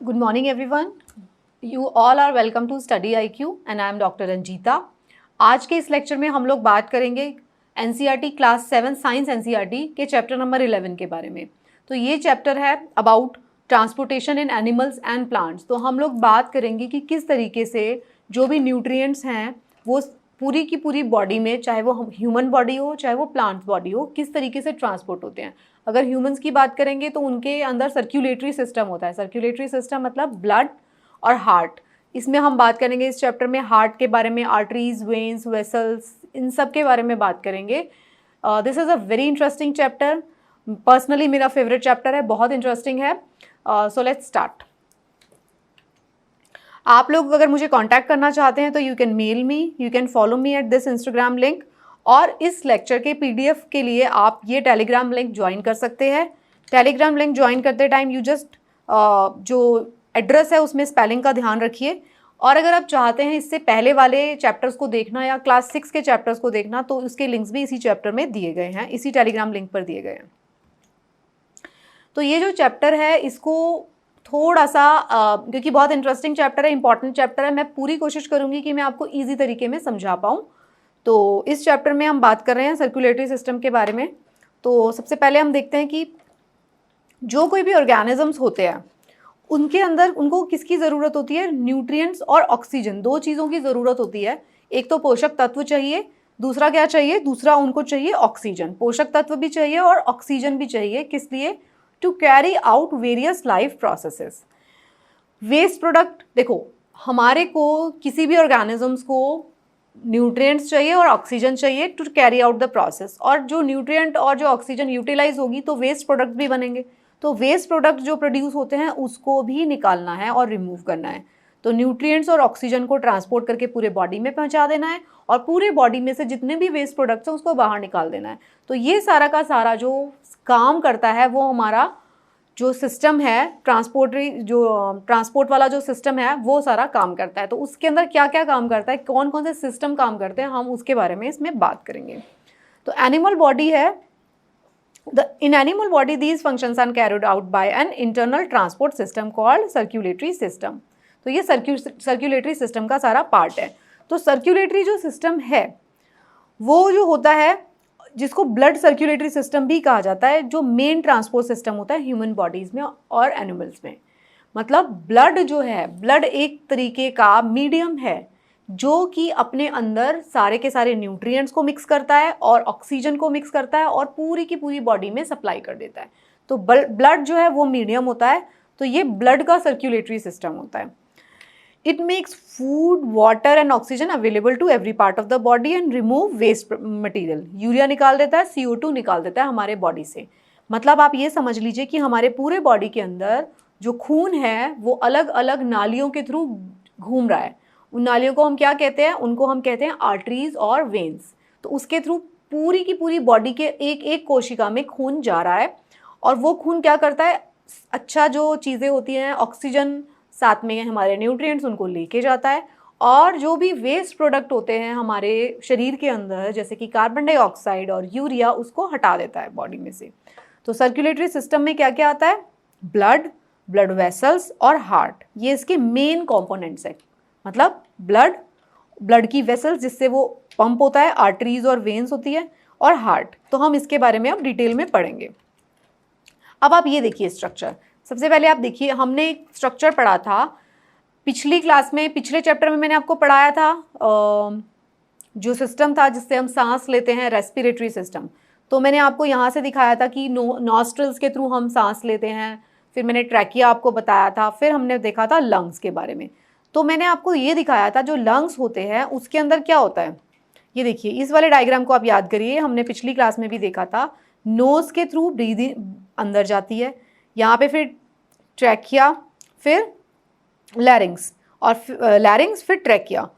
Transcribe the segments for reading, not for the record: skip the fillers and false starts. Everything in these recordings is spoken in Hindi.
Good morning everyone. You all are welcome to Study IQ and I am Dr. Ranjita. आज के इस लेक्चर में हम लोग बात करेंगे NCERT क्लास 7 साइंस NCERT के चैप्टर नंबर 11 के बारे में. तो ये चैप्टर है about transportation in animals and plants. तो हम लोग बात करेंगे कि किस तरीके से जो भी न्यूट्रिएंट्स हैं वो पूरी की पूरी बॉडी में, चाहे वो ह्यूमन बॉडी हो चाहे वो प्लांट बॉडी हो, किस तरीके से ट्रांसपोर्ट होते हैं. अगर ह्यूमंस की बात करेंगे तो उनके अंदर सर्कुलेटरी सिस्टम होता है. सर्कुलेटरी सिस्टम मतलब ब्लड और हार्ट. इसमें हम बात करेंगे इस चैप्टर में हार्ट के बारे में, आर्टरीज, वेन्स, वेसल्स, इन सब के बारे में बात करेंगे. This is a very interesting chapter. Personally मेरा फेवरेट चैप्टर है, बहुत इंटरेस्टिंग है. So let's start. आप लोग अगर मुझे कांटेक्ट करना चाहते हैं तो you can mail me, you can follow me at this Instagram link. और इस लेक्चर के PDF के लिए आप ये टेलीग्राम लिंक ज्वाइन कर सकते हैं. टेलीग्राम लिंक ज्वाइन करते टाइम यू जस्ट जो एड्रेस है उसमें स्पेलिंग का ध्यान रखिए. और अगर आप चाहते हैं इससे पहले वाले चैप्टर्स को देखना या क्लास 6 के चैप्टर्स को देखना तो उसके लिंक्स भी इसी चैप्टर में दिए गए हैं, इसी टेलीग्राम लिंक पर दिए गए हैं. तो ये जो चैप्टर है इसको थोड़ा सा क्योंकि बहुत इंटरेस्टिंग चैप्टर है, इंपॉर्टेंट चैप्टर है, मैं पूरी कोशिश करूँगी कि मैं आपको ईजी तरीके में समझा पाऊँ. तो इस चैप्टर में हम बात कर रहे हैं सर्कुलेटरी सिस्टम के बारे में. तो सबसे पहले हम देखते हैं कि जो कोई भी ऑर्गेनिजम्स होते हैं उनके अंदर उनको किसकी ज़रूरत होती है. न्यूट्रिएंट्स और ऑक्सीजन, दो चीज़ों की ज़रूरत होती है. एक तो पोषक तत्व चाहिए, दूसरा क्या चाहिए, दूसरा उनको चाहिए ऑक्सीजन. पोषक तत्व भी चाहिए और ऑक्सीजन भी चाहिए. किस लिए? To carry out various life processes. Waste product, देखो हमारे को किसी भी ऑर्गेनिजम्स को न्यूट्रिएंट्स चाहिए और ऑक्सीजन चाहिए to carry out the process. और जो न्यूट्रिएंट और जो ऑक्सीजन यूटिलाइज होगी तो वेस्ट प्रोडक्ट भी बनेंगे. तो वेस्ट प्रोडक्ट जो प्रोड्यूस होते हैं उसको भी निकालना है और रिमूव करना है. तो न्यूट्रिएंट्स और ऑक्सीजन को ट्रांसपोर्ट करके पूरे बॉडी में पहुंचा देना है और पूरे बॉडी में से जितने भी वेस्ट प्रोडक्ट्स हैं उसको बाहर निकाल देना है. तो ये सारा का सारा जो काम करता है वो हमारा जो सिस्टम है ट्रांसपोर्ट वाला जो सिस्टम है वो सारा काम करता है. तो उसके अंदर क्या क्या काम करता है, कौन कौन से सिस्टम काम करते हैं, हम उसके बारे में इसमें बात करेंगे. तो एनिमल बॉडी है. In animal body these functions are carried out by an internal transport system called circulatory system. तो ये सर्कुलेटरी सिस्टम का सारा पार्ट है. तो सर्कुलेटरी जो सिस्टम है वो जो होता है, जिसको ब्लड सर्कुलेटरी सिस्टम भी कहा जाता है, जो मेन ट्रांसपोर्ट सिस्टम होता है ह्यूमन बॉडीज़ में और एनिमल्स में. मतलब ब्लड जो है, ब्लड एक तरीके का मीडियम है जो कि अपने अंदर सारे के सारे न्यूट्रिएंट्स को मिक्स करता है और ऑक्सीजन को मिक्स करता है और पूरी की पूरी बॉडी में सप्लाई कर देता है. तो ब्लड जो है वो मीडियम होता है. तो ये ब्लड का सर्कुलेटरी सिस्टम होता है. It makes food, water and oxygen available to every part of the body and remove waste material. Urea निकाल देता है, CO2 निकाल देता है हमारे बॉडी से. मतलब आप ये समझ लीजिए कि हमारे पूरे बॉडी के अंदर जो खून है वो अलग अलग नालियों के थ्रू घूम रहा है. उन नालियों को हम क्या कहते हैं, उनको हम कहते हैं आर्टरीज और वेन्स. तो उसके थ्रू पूरी की पूरी बॉडी के एक एक कोशिका में खून जा रहा है और वो खून क्या करता है, अच्छा जो चीज़ें होती हैं ऑक्सीजन साथ में हमारे न्यूट्रिएंट्स उनको लेके जाता है. और जो भी वेस्ट प्रोडक्ट होते हैं हमारे शरीर के अंदर जैसे कि कार्बन डाइऑक्साइड और यूरिया, उसको हटा देता है बॉडी में से. तो सर्कुलेटरी सिस्टम में क्या क्या आता है, ब्लड, ब्लड वेसल्स और हार्ट, ये इसके मेन कंपोनेंट्स है. मतलब ब्लड की वेसल्स जिससे वो पंप होता है, आर्टरीज और वेन्स होती है, और हार्ट. तो हम इसके बारे में अब डिटेल में पढ़ेंगे. अब आप ये देखिए स्ट्रक्चर. सबसे पहले आप देखिए, हमने एक स्ट्रक्चर पढ़ा था पिछली क्लास में, पिछले चैप्टर में मैंने आपको पढ़ाया था जो सिस्टम था जिससे हम सांस लेते हैं, रेस्पिरेटरी सिस्टम. तो मैंने आपको यहाँ से दिखाया था कि नॉस्ट्रल्स के थ्रू हम सांस लेते हैं. फिर मैंने ट्रैकिया आपको बताया था. फिर हमने देखा था लंग्स के बारे में. तो मैंने आपको ये दिखाया था जो लंग्स होते हैं उसके अंदर क्या होता है. ये देखिए, इस वाले डायग्राम को आप याद करिए, हमने पिछली क्लास में भी देखा था. नोज़ के थ्रू ब्रीदिंग अंदर जाती है, यहाँ पे फिर ट्रैकिया, फिर लैरिंग्स, और लैरिंग्स फिर ट्रैकिया,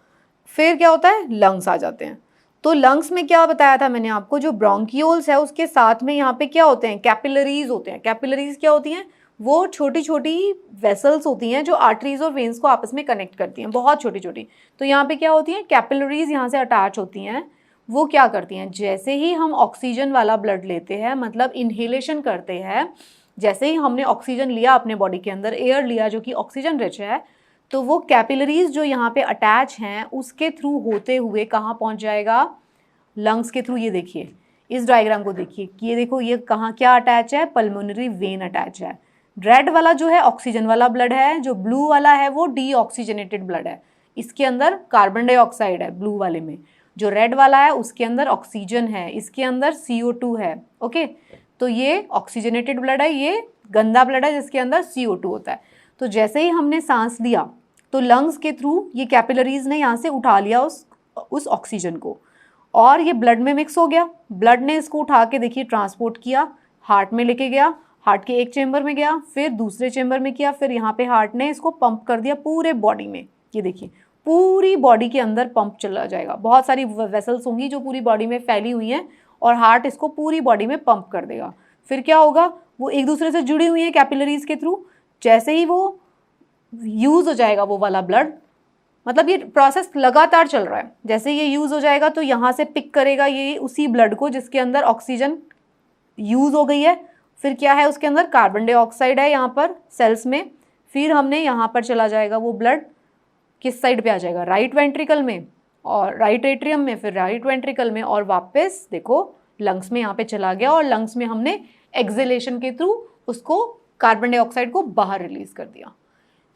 फिर क्या होता है, लंग्स आ जाते हैं. तो लंग्स में क्या बताया था मैंने आपको, जो ब्रोंकियोल्स है उसके साथ में यहाँ पे क्या होते हैं, कैपिलरीज होते हैं. कैपिलरीज क्या होती हैं, वो छोटी छोटी वेसल्स होती हैं जो आर्टरीज और वेन्स को आपस में कनेक्ट करती हैं, बहुत छोटी छोटी. तो यहाँ पे क्या होती हैं, कैपिलरीज यहाँ से अटैच होती हैं. वो क्या करती हैं, जैसे ही हम ऑक्सीजन वाला ब्लड लेते हैं, मतलब इन्हेलेशन करते हैं, जैसे ही हमने ऑक्सीजन लिया अपने बॉडी के अंदर, एयर लिया जो कि ऑक्सीजन रिच है, तो वो कैपिलरीज जो यहाँ पे अटैच हैं उसके थ्रू होते हुए कहाँ पहुँच जाएगा, लंग्स के थ्रू। ये देखिए इस डायग्राम को देखिए कि ये देखो ये कहाँ क्या अटैच है, पल्मोनरी वेन अटैच है। रेड वाला जो है ऑक्सीजन वाला ब्लड है, जो ब्लू वाला है वो डीऑक्सीजनेटेड ब्लड है। इसके अंदर कार्बन डाइऑक्साइड है ब्लू वाले में, जो रेड वाला है उसके अंदर ऑक्सीजन है, इसके अंदर CO2 है। ओके, तो ये ऑक्सीजनेटेड ब्लड है, ये गंदा ब्लड है जिसके अंदर CO2 होता है। तो जैसे ही हमने सांस लिया तो लंग्स के थ्रू ये कैपिलरीज ने यहाँ से उठा लिया उस ऑक्सीजन को, और ये ब्लड में मिक्स हो गया। ब्लड ने इसको उठा के देखिए ट्रांसपोर्ट किया, हार्ट में लेके गया, हार्ट के एक चेंबर में गया, फिर दूसरे चेंबर में किया, फिर यहाँ पे हार्ट ने इसको पंप कर दिया पूरे बॉडी में। ये देखिए पूरी बॉडी के अंदर पंप चला जाएगा। बहुत सारी वेसल्स होंगी जो पूरी बॉडी में फैली हुई हैं और हार्ट इसको पूरी बॉडी में पंप कर देगा। फिर क्या होगा, वो एक दूसरे से जुड़ी हुई है कैपिलरीज के थ्रू। जैसे ही वो यूज़ हो जाएगा वो वाला ब्लड, मतलब ये प्रोसेस लगातार चल रहा है, जैसे ये यूज़ हो जाएगा तो यहाँ से पिक करेगा ये उसी ब्लड को जिसके अंदर ऑक्सीजन यूज़ हो गई है। फिर क्या है उसके अंदर, कार्बन डाइऑक्साइड है यहाँ पर सेल्स में। फिर हमने यहाँ पर चला जाएगा वो ब्लड, किस साइड पे आ जाएगा, राइट वेंट्रिकल में और राइट एट्रियम में, फिर राइट वेंट्रिकल में, और वापस देखो लंग्स में यहाँ पे चला गया, और लंग्स में हमने एक्सहेलेशन के थ्रू उसको कार्बन डाइऑक्साइड को बाहर रिलीज कर दिया।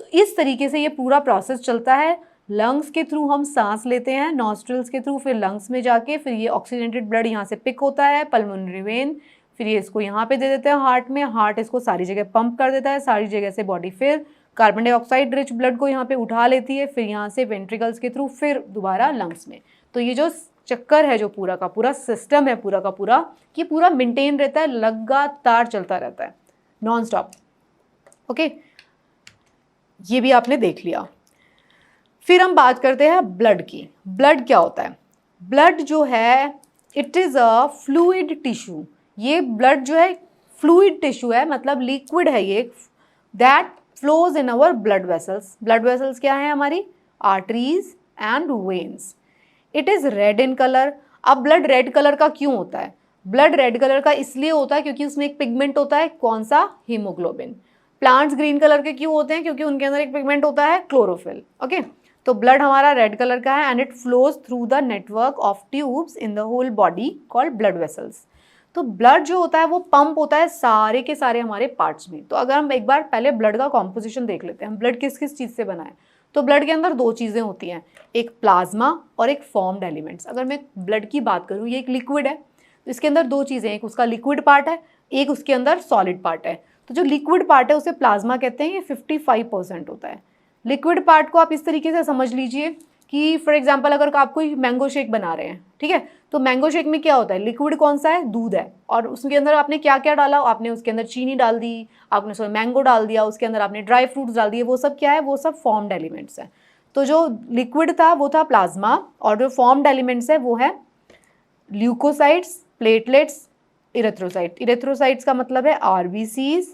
तो इस तरीके से ये पूरा प्रोसेस चलता है। लंग्स के थ्रू हम सांस लेते हैं, नॉस्ट्रल्स के थ्रू, फिर लंग्स में जाके फिर ये ऑक्सीजनेटेड ब्लड यहाँ से पिक होता है पल्मोनरी वेन, फिर ये इसको यहाँ पे दे देते हैं हार्ट में, हार्ट इसको सारी जगह पंप कर देता है, सारी जगह से बॉडी फिर कार्बन डाइऑक्साइड रिच ब्लड को यहाँ पे उठा लेती है, फिर यहाँ से वेंट्रिकल्स के थ्रू फिर दोबारा लंग्स में। तो ये जो चक्कर है, जो पूरा का पूरा सिस्टम है पूरा का पूरा, ये पूरा मेंटेन रहता है, लगातार चलता रहता है, नॉन स्टॉप। ओके, ये भी आपने देख लिया। फिर हम बात करते हैं ब्लड की। ब्लड क्या होता है? ब्लड जो है it is a fluid tissue. ये ब्लड जो है फ्लूइड टिश्यू है, मतलब लिक्विड है ये, that flows in our blood vessels. Blood vessels क्या है हमारी? Arteries and veins. It is red in colour. अब ब्लड रेड कलर का क्यों होता है? ब्लड रेड कलर का इसलिए होता है क्योंकि उसमें एक पिगमेंट होता है, कौन सा? हीमोग्लोबिन। प्लांट्स ग्रीन कलर के क्यों होते हैं? क्योंकि उनके अंदर एक पिगमेंट होता है, क्लोरोफिल। ओके, तो ब्लड हमारा रेड कलर का है and it flows through the network of tubes in the whole body called blood vessels. तो ब्लड जो होता है वो पंप होता है सारे के सारे हमारे पार्ट्स में। तो अगर हम एक बार पहले ब्लड का कॉम्पोजिशन देख लेते हैं, हम ब्लड किस किस चीज़ से बना है, तो ब्लड के अंदर दो चीज़ें होती हैं, एक प्लाज्मा और एक फॉर्म्ड एलिमेंट्स। अगर मैं ब्लड की बात करूँ, ये एक लिक्विड है, तो इसके अंदर दो चीज़ें, एक उसका लिक्विड पार्ट है, एक उसके अंदर सॉलिड पार्ट है। तो जो लिक्विड पार्ट है उसे प्लाज्मा कहते हैं, ये 55% होता है। लिक्विड पार्ट को आप इस तरीके से समझ लीजिए कि फॉर एग्जांपल अगर आप कोई मैंगो शेक बना रहे हैं, ठीक है, तो मैंगो शेक में क्या होता है? लिक्विड कौन सा है? दूध है, और उसके अंदर आपने क्या क्या डाला? आपने उसके अंदर चीनी डाल दी, आपने उसमें मैंगो डाल दिया, उसके अंदर आपने ड्राई फ्रूट्स डाल दिए, वो सब क्या है? वो सब फॉर्म्ड एलिमेंट्स हैं। तो जो लिक्विड था वो था प्लाज्मा, और जो फॉर्म्ड एलिमेंट्स है वो है ल्यूकोसाइट्स, प्लेटलेट्स, इरेथ्रोसाइट। इरेथ्रोसाइट्स का मतलब है RBCs,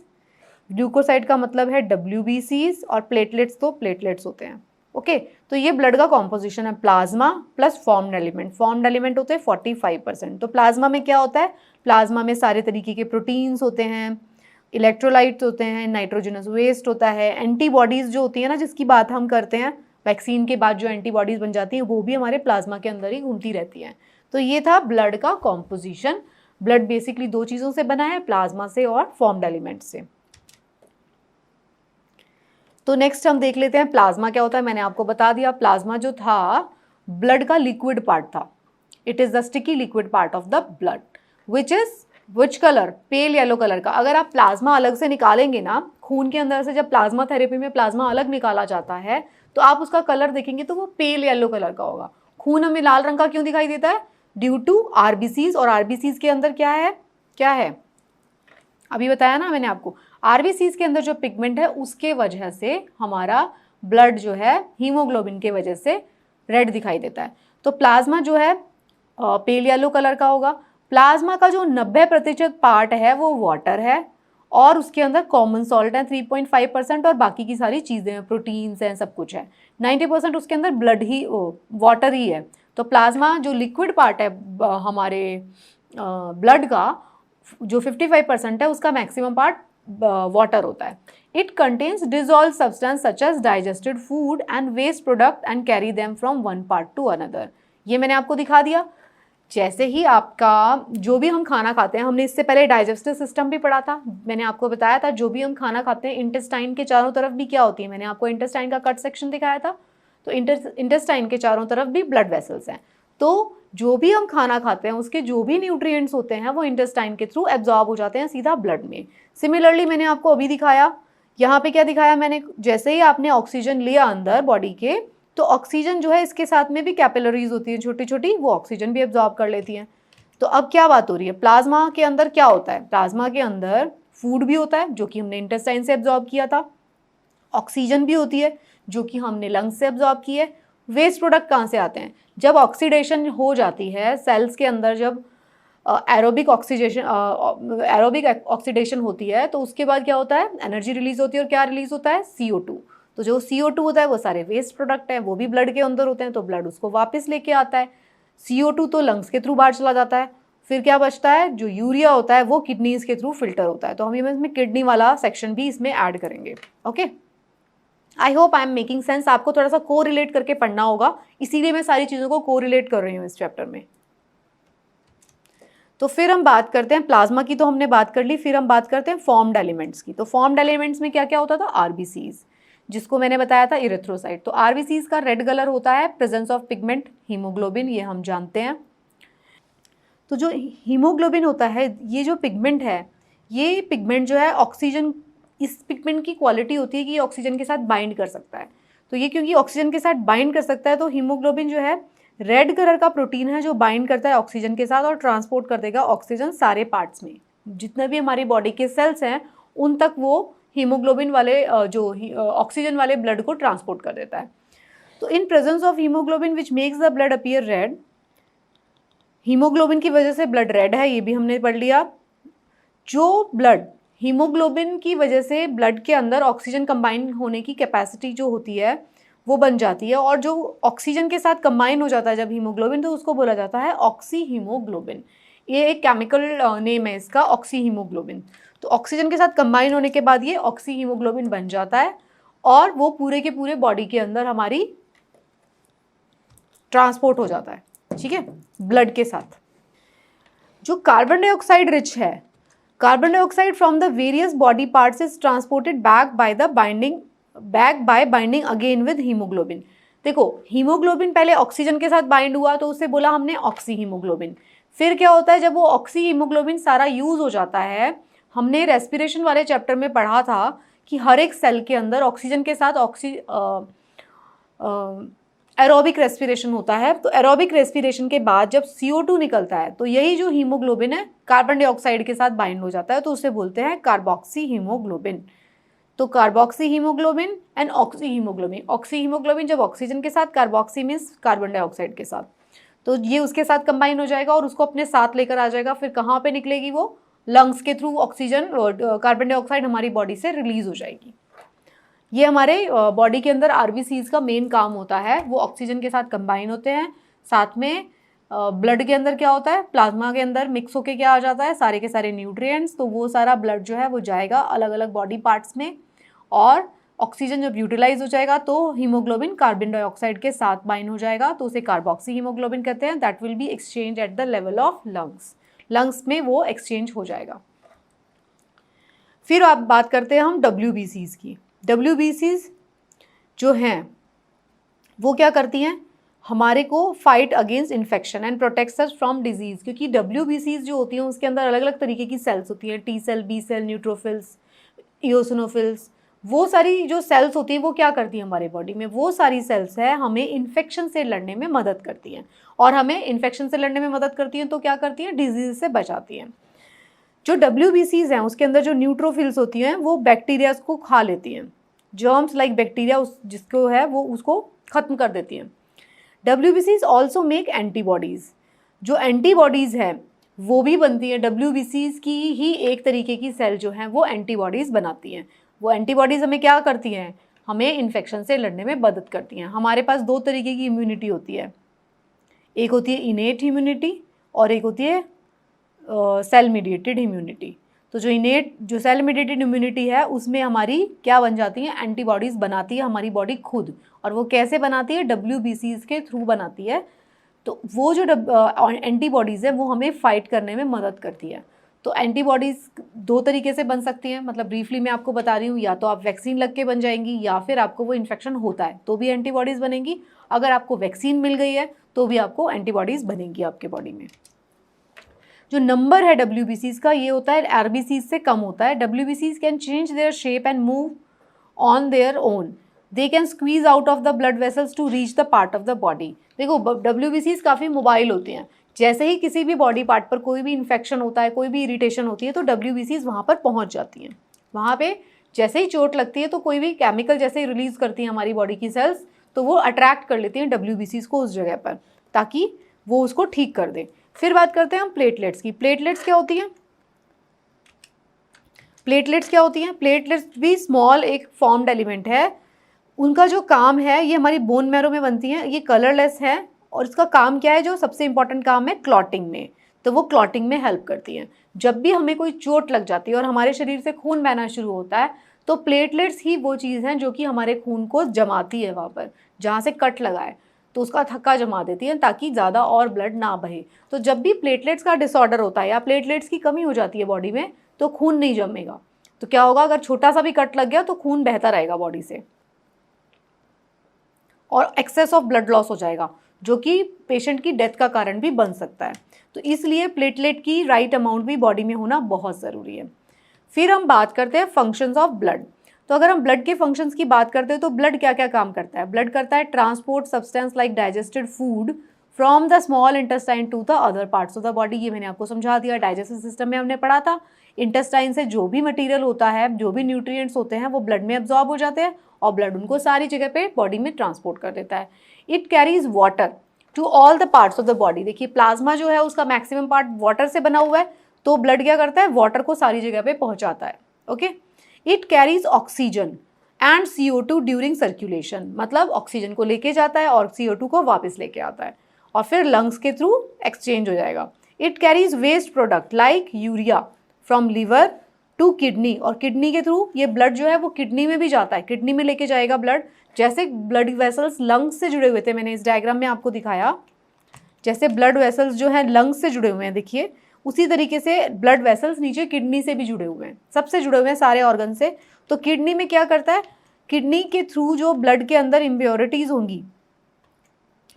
ल्यूकोसाइट का मतलब है WBCs, और प्लेटलेट्स तो प्लेटलेट्स होते हैं। ओके, तो ये ब्लड का कॉम्पोजिशन है, plasma plus formed element. Formed element होते हैं 45%। तो प्लाज्मा में क्या होता है? प्लाज्मा में सारे तरीके के प्रोटीन्स होते हैं, इलेक्ट्रोलाइट्स होते हैं, नाइट्रोजनस वेस्ट होता है, एंटीबॉडीज़ जो होती है ना, जिसकी बात हम करते हैं, वैक्सीन के बाद जो एंटीबॉडीज़ बन जाती हैं वो भी हमारे प्लाज्मा के अंदर ही घूमती रहती हैं। तो ये था ब्लड का कॉम्पोजिशन। ब्लड बेसिकली दो चीज़ों से बना है, प्लाज्मा से और फॉर्म्ड एलिमेंट से। तो नेक्स्ट हम देख लेते हैं प्लाज्मा क्या होता है। मैंने आपको बता दिया, प्लाज्मा जो था ब्लड का लिक्विड पार्ट था। It is the sticky liquid part of the blood which is which colour? Pale yellow colour का। अगर आप प्लाज्मा अलग से निकालेंगे ना, खून के अंदर से जब प्लाज्मा थेरेपी में प्लाज्मा अलग निकाला जाता है तो आप उसका कलर देखेंगे तो वो पेल येलो कलर का होगा। खून हमें लाल रंग का क्यों दिखाई देता है? ड्यू टू RBCs, और RBCs के अंदर क्या है? क्या है? अभी बताया ना मैंने आपको, RBCs के अंदर जो पिगमेंट है उसके वजह से हमारा ब्लड जो है हीमोग्लोबिन के वजह से रेड दिखाई देता है। तो प्लाज्मा जो है पेल येलो कलर का होगा। प्लाज्मा का जो 90% पार्ट है वो वाटर है, और उसके अंदर कॉमन सॉल्ट है 3.5%, और बाकी की सारी चीज़ें हैं, प्रोटीन्स हैं, सब कुछ है। 90% उसके अंदर ब्लड ही वाटर ही है। तो प्लाज्मा जो लिक्विड पार्ट है हमारे ब्लड का, जो 55% है, उसका मैक्सिमम पार्ट वाटर होता है. It contains dissolve substance such as digested food and waste product and carry them from one part to another. ये मैंने आपको दिखा दिया. जैसे ही आपका जो भी हम खाना खाते हैं, हमने इससे पहले डाइजेस्टिव सिस्टम भी पढ़ा था, मैंने आपको बताया था जो भी हम खाना खाते हैं इंटेस्टाइन के चारों तरफ भी क्या होती है, मैंने आपको इंटेस्टाइन का कट सेक्शन दिखाया था. तो इंटेस्टाइन के चारों तरफ भी ब्लड वेसल्स हैं. तो जो भी हम खाना खाते हैं उसके जो भी न्यूट्रिएंट्स होते हैं वो इंटेस्टाइन के थ्रू एब्जॉर्ब हो जाते हैं सीधा ब्लड में. सिमिलरली मैंने आपको अभी दिखाया, यहाँ पे क्या दिखाया मैंने, जैसे ही आपने ऑक्सीजन लिया अंदर बॉडी के, तो ऑक्सीजन जो है इसके साथ में भी कैपिलरीज होती हैं छोटी छोटी, वो ऑक्सीजन भी एब्जॉर्ब कर लेती हैं. तो अब क्या बात हो रही है, प्लाज्मा के अंदर क्या होता है, प्लाज्मा के अंदर फूड भी होता है जो कि हमने इंटेस्टाइन से एब्जॉर्ब किया था, ऑक्सीजन भी होती है जो कि हमने लंग्स से एब्जॉर्ब की है. वेस्ट प्रोडक्ट कहाँ से आते हैं, जब ऑक्सीडेशन हो जाती है सेल्स के अंदर, जब एरोबिक ऑक्सीडेशन होती है तो उसके बाद क्या होता है, एनर्जी रिलीज होती है, और क्या रिलीज होता है, CO2. तो जो CO2 होता है वो सारे वेस्ट प्रोडक्ट हैं, वो भी ब्लड के अंदर होते हैं, तो ब्लड उसको वापस लेके आता है. CO2 तो लंग्स के थ्रू बाहर चला जाता है. फिर क्या बचता है, जो यूरिया होता है वो किडनीज के थ्रू फिल्टर होता है. तो हम इसमें किडनी वाला सेक्शन भी इसमें ऐड करेंगे. Okay, I hope I am making sense. आपको थोड़ा सा को रिलेट करके पढ़ना होगा, इसीलिए मैं सारी चीज़ों को को रिलेट कर रही हूँ इस चैप्टर में. तो फिर हम बात करते हैं प्लाज्मा की, तो हमने बात कर ली. फिर हम बात करते हैं फॉर्म्ड एलिमेंट्स की. तो फॉर्म्ड एलिमेंट्स में क्या क्या होता था, RBCs, जिसको मैंने बताया था इरिथ्रोसाइट. तो RBCs का रेड कलर होता है प्रेजेंस ऑफ पिगमेंट हीमोग्लोबिन, ये हम जानते हैं. तो जो हीमोग्लोबिन होता है, ये जो पिगमेंट है, ये पिगमेंट जो है ऑक्सीजन, इस पिगमेंट की क्वालिटी होती है कि ये ऑक्सीजन के साथ बाइंड कर सकता है. तो ये क्योंकि ऑक्सीजन के साथ बाइंड कर सकता है, तो हीमोग्लोबिन जो है रेड कलर का प्रोटीन है जो बाइंड करता है ऑक्सीजन के साथ और ट्रांसपोर्ट कर देगा ऑक्सीजन सारे पार्ट्स में. जितने भी हमारी बॉडी के सेल्स हैं उन तक वो हीमोग्लोबिन वाले जो ऑक्सीजन वाले ब्लड को ट्रांसपोर्ट कर देता है. तो in presence of haemoglobin which makes the blood appear red, haemoglobin की वजह से ब्लड रेड है, ये भी हमने पढ़ लिया. जो ब्लड हीमोग्लोबिन की वजह से ब्लड के अंदर ऑक्सीजन कंबाइन होने की कैपेसिटी जो होती है वो बन जाती है, और जो ऑक्सीजन के साथ कंबाइन हो जाता है जब हीमोग्लोबिन, तो उसको बोला जाता है ऑक्सी हीमोग्लोबिन. ये एक केमिकल नेम है इसका, ऑक्सी हीमोग्लोबिन. तो ऑक्सीजन के साथ कंबाइन होने के बाद ये ऑक्सी हीमोग्लोबिन बन जाता है और वो पूरे के पूरे बॉडी के अंदर हमारी ट्रांसपोर्ट हो जाता है, ठीक है, ब्लड के साथ. जो कार्बन डाइऑक्साइड रिच है, carbon dioxide from the various body parts is transported back by binding again with haemoglobin. देखो, हीमोग्लोबिन पहले ऑक्सीजन के साथ बाइंड हुआ तो उसे बोला हमने ऑक्सी हीमोग्लोबिन. फिर क्या होता है, जब वो ऑक्सी हीमोग्लोबिन सारा यूज हो जाता है, हमने रेस्पिरेशन वाले चैप्टर में पढ़ा था कि हर एक सेल के अंदर ऑक्सीजन के साथ एरोबिक रेस्पिरेशन होता है. तो एरोबिक रेस्पिरेशन के बाद जब CO2 निकलता है तो यही जो हीमोग्लोबिन है कार्बन डाइऑक्साइड के साथ बाइंड हो जाता है, तो उसे बोलते हैं कार्बोक्सी हीमोग्लोबिन. तो carboxy haemoglobin and oxy haemoglobin. Oxy haemoglobin जब ऑक्सीजन के साथ, कार्बोक्सी मीन्स कार्बन डाइऑक्साइड के साथ, तो ये उसके साथ कंबाइन हो जाएगा और उसको अपने साथ लेकर आ जाएगा. फिर कहाँ पे निकलेगी वो, लंग्स के थ्रू ऑक्सीजन कार्बन डाइऑक्साइड हमारी बॉडी से रिलीज हो जाएगी. ये हमारे बॉडी के अंदर RBCs का मेन काम होता है, वो ऑक्सीजन के साथ कंबाइन होते हैं. साथ में ब्लड के अंदर क्या होता है, प्लाज्मा के अंदर मिक्स होके क्या आ जाता है, सारे के सारे न्यूट्रिएंट्स. तो वो सारा ब्लड जो है वो जाएगा अलग अलग बॉडी पार्ट्स में, और ऑक्सीजन जब यूटिलाइज हो जाएगा तो हीमोग्लोबिन कार्बन डाइऑक्साइड के साथ बाइंड हो जाएगा, तो उसे कार्बोक्सी हीमोग्लोबिन कहते हैं. That will be exchange at the level of lungs. Lungs में वो एक्सचेंज हो जाएगा. फिर आप बात करते हैं हम WBCs की. WBCs जो हैं वो क्या करती हैं, हमारे को fight against infection and protects us from disease. क्योंकि WBCs जो होती हैं उसके अंदर अलग अलग तरीके की सेल्स होती हैं, T cell, B cell, neutrophils, eosinophils. वो सारी जो सेल्स होती हैं वो क्या करती हैं हमारे बॉडी में, वो सारी सेल्स है हमें इन्फेक्शन से लड़ने में मदद करती हैं. और हमें इन्फेक्शन से लड़ने में मदद करती हैं तो क्या करती हैं, डिजीज़ से बचाती हैं. जो WBCs हैं उसके अंदर जो न्यूट्रोफिल्स होती हैं वो बैक्टीरिया को खा लेती हैं, जर्म्स लाइक बैक्टीरिया जिसको है वो उसको ख़त्म कर देती हैं. WBCs also make antibodies. जो एंटीबॉडीज़ हैं वो भी बनती हैं. WBCs की ही एक तरीके की सेल जो हैं वो एंटीबॉडीज़ बनाती हैं. वो एंटीबॉडीज़ हमें क्या करती हैं, हमें इन्फेक्शन से लड़ने में मदद करती हैं. हमारे पास दो तरीके की इम्यूनिटी होती है, एक होती है इनेट इम्यूनिटी और एक होती है सेल मीडिएटेड इम्यूनिटी. तो जो सेल मेडिएटेड इम्यूनिटी है उसमें हमारी क्या बन जाती है, एंटीबॉडीज़ बनाती है हमारी बॉडी खुद। और वो कैसे बनाती है, WBCs के थ्रू बनाती है। तो वो जो एंटीबॉडीज़ है वो हमें फाइट करने में मदद करती है। तो एंटीबॉडीज़ 2 तरीके से बन सकती हैं, मतलब ब्रीफली मैं आपको बता रही हूँ, या तो आप वैक्सीन लग के बन जाएंगी या फिर आपको वो इन्फेक्शन होता है तो भी एंटीबॉडीज़ बनेंगी। अगर आपको वैक्सीन मिल गई है तो भी आपको एंटीबॉडीज़ बनेंगी आपके बॉडी में। जो नंबर है WBCs का ये होता है RBCs से कम होता है। WBCs can change their shape and move on their own. They can squeeze out of the blood vessels to reach the part of the body. देखो WBCs काफ़ी मोबाइल होती हैं, जैसे ही किसी भी बॉडी पार्ट पर कोई भी इन्फेक्शन होता है, कोई भी इरिटेशन होती है तो WBCs वहाँ पर पहुँच जाती हैं। वहाँ पे जैसे ही चोट लगती है तो कोई भी केमिकल जैसे ही रिलीज़ करती हैं हमारी बॉडी की सेल्स, तो वो अट्रैक्ट कर लेती हैं WBCs को उस जगह पर, ताकि वो उसको ठीक कर दे। फिर बात करते हैं हम प्लेटलेट्स की। प्लेटलेट्स क्या होती हैं? प्लेटलेट्स भी स्मॉल एक फॉर्म्ड एलिमेंट है। उनका जो काम है, ये हमारी बोन मैरो में बनती हैं, ये कलरलेस है और इसका काम क्या है, जो सबसे इंपॉर्टेंट काम है क्लॉटिंग में। तो वो क्लॉटिंग में हेल्प करती हैं। जब भी हमें कोई चोट लग जाती है और हमारे शरीर से खून बहना शुरू होता है तो प्लेटलेट्स ही वो चीज़ हैं जो कि हमारे खून को जमाती है वहाँ पर जहाँ से कट लगा है, तो उसका थक्का जमा देती है ताकि ज़्यादा और ब्लड ना बहे। तो जब भी प्लेटलेट्स का डिसऑर्डर होता है या प्लेटलेट्स की कमी हो जाती है बॉडी में तो खून नहीं जमेगा। तो क्या होगा, अगर छोटा सा भी कट लग गया तो खून बहता रहेगा बॉडी से और एक्सेस ऑफ ब्लड लॉस हो जाएगा, जो कि पेशेंट की डेथ का कारण भी बन सकता है। तो इसलिए प्लेटलेट की राइट अमाउंट भी बॉडी में होना बहुत ज़रूरी है। फिर हम बात करते हैं फंक्शंस ऑफ ब्लड। तो अगर हम ब्लड के फंक्शंस की बात करते हैं तो ब्लड क्या क्या काम करता है? ब्लड करता है transport substance like digested food from the small intestine to the other parts of the body. ये मैंने आपको समझा दिया, डाइजेस्टिव सिस्टम में हमने पढ़ा था। इंटेस्टाइन से जो भी मटीरियल होता है, जो भी न्यूट्रिएंट्स होते हैं वो ब्लड में एब्जॉर्ब हो जाते हैं और ब्लड उनको सारी जगह पे बॉडी में ट्रांसपोर्ट कर देता है। It carries water to all the parts of the body. देखिए प्लाज्मा जो है उसका मैक्सिमम पार्ट वाटर से बना हुआ है, तो ब्लड क्या करता है, वाटर को सारी जगह पे पहुंचाता है। Okay, it carries oxygen and CO2 during circulation, मतलब ऑक्सीजन को लेके जाता है और CO2 को वापस लेके आता है और फिर लंग्स के थ्रू एक्सचेंज हो जाएगा। It carries waste product like urea from liver to kidney, और किडनी के थ्रू ये ब्लड जो है वो किडनी में भी जाता है, किडनी में लेके जाएगा ब्लड। जैसे ब्लड वेसल्स लंग्स से जुड़े हुए थे, मैंने इस डायग्राम में आपको दिखाया, जैसे ब्लड वेसल्स जो है लंग्स से जुड़े हुए हैं, देखिए उसी तरीके से ब्लड वेसल्स नीचे किडनी से भी जुड़े हुए हैं, सबसे जुड़े हुए हैं सारे ऑर्गन से। तो किडनी में क्या करता है, किडनी के थ्रू जो ब्लड के अंदर इम्प्योरिटीज़ होंगी,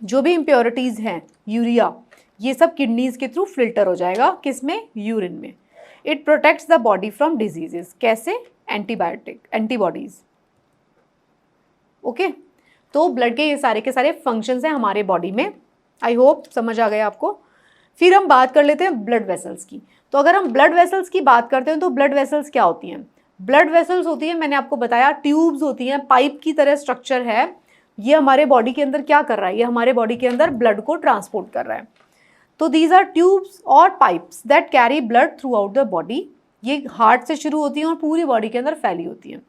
जो भी इम्प्योरिटीज़ हैं, यूरिया, ये सब किडनीज के थ्रू फिल्टर हो जाएगा, किसमें, यूरिन में। It protects the body from diseases, कैसे, एंटीबॉडीज। ओके, तो ब्लड के ये सारे के सारे फंक्शंस हैं हमारे बॉडी में। आई होप समझ आ गया आपको। फिर हम बात कर लेते हैं ब्लड वेसल्स की। तो अगर हम ब्लड वेसल्स की बात करते हैं तो ब्लड वेसल्स क्या होती हैं? ब्लड वेसल्स होती हैं, मैंने आपको बताया, ट्यूब्स होती हैं, पाइप की तरह स्ट्रक्चर है। ये हमारे बॉडी के अंदर क्या कर रहा है, ये हमारे बॉडी के अंदर ब्लड को ट्रांसपोर्ट कर रहा है। तो दीज आर ट्यूब्स और pipes that carry blood through out the body. ये हार्ट से शुरू होती हैं और पूरी बॉडी के अंदर फैली होती हैं।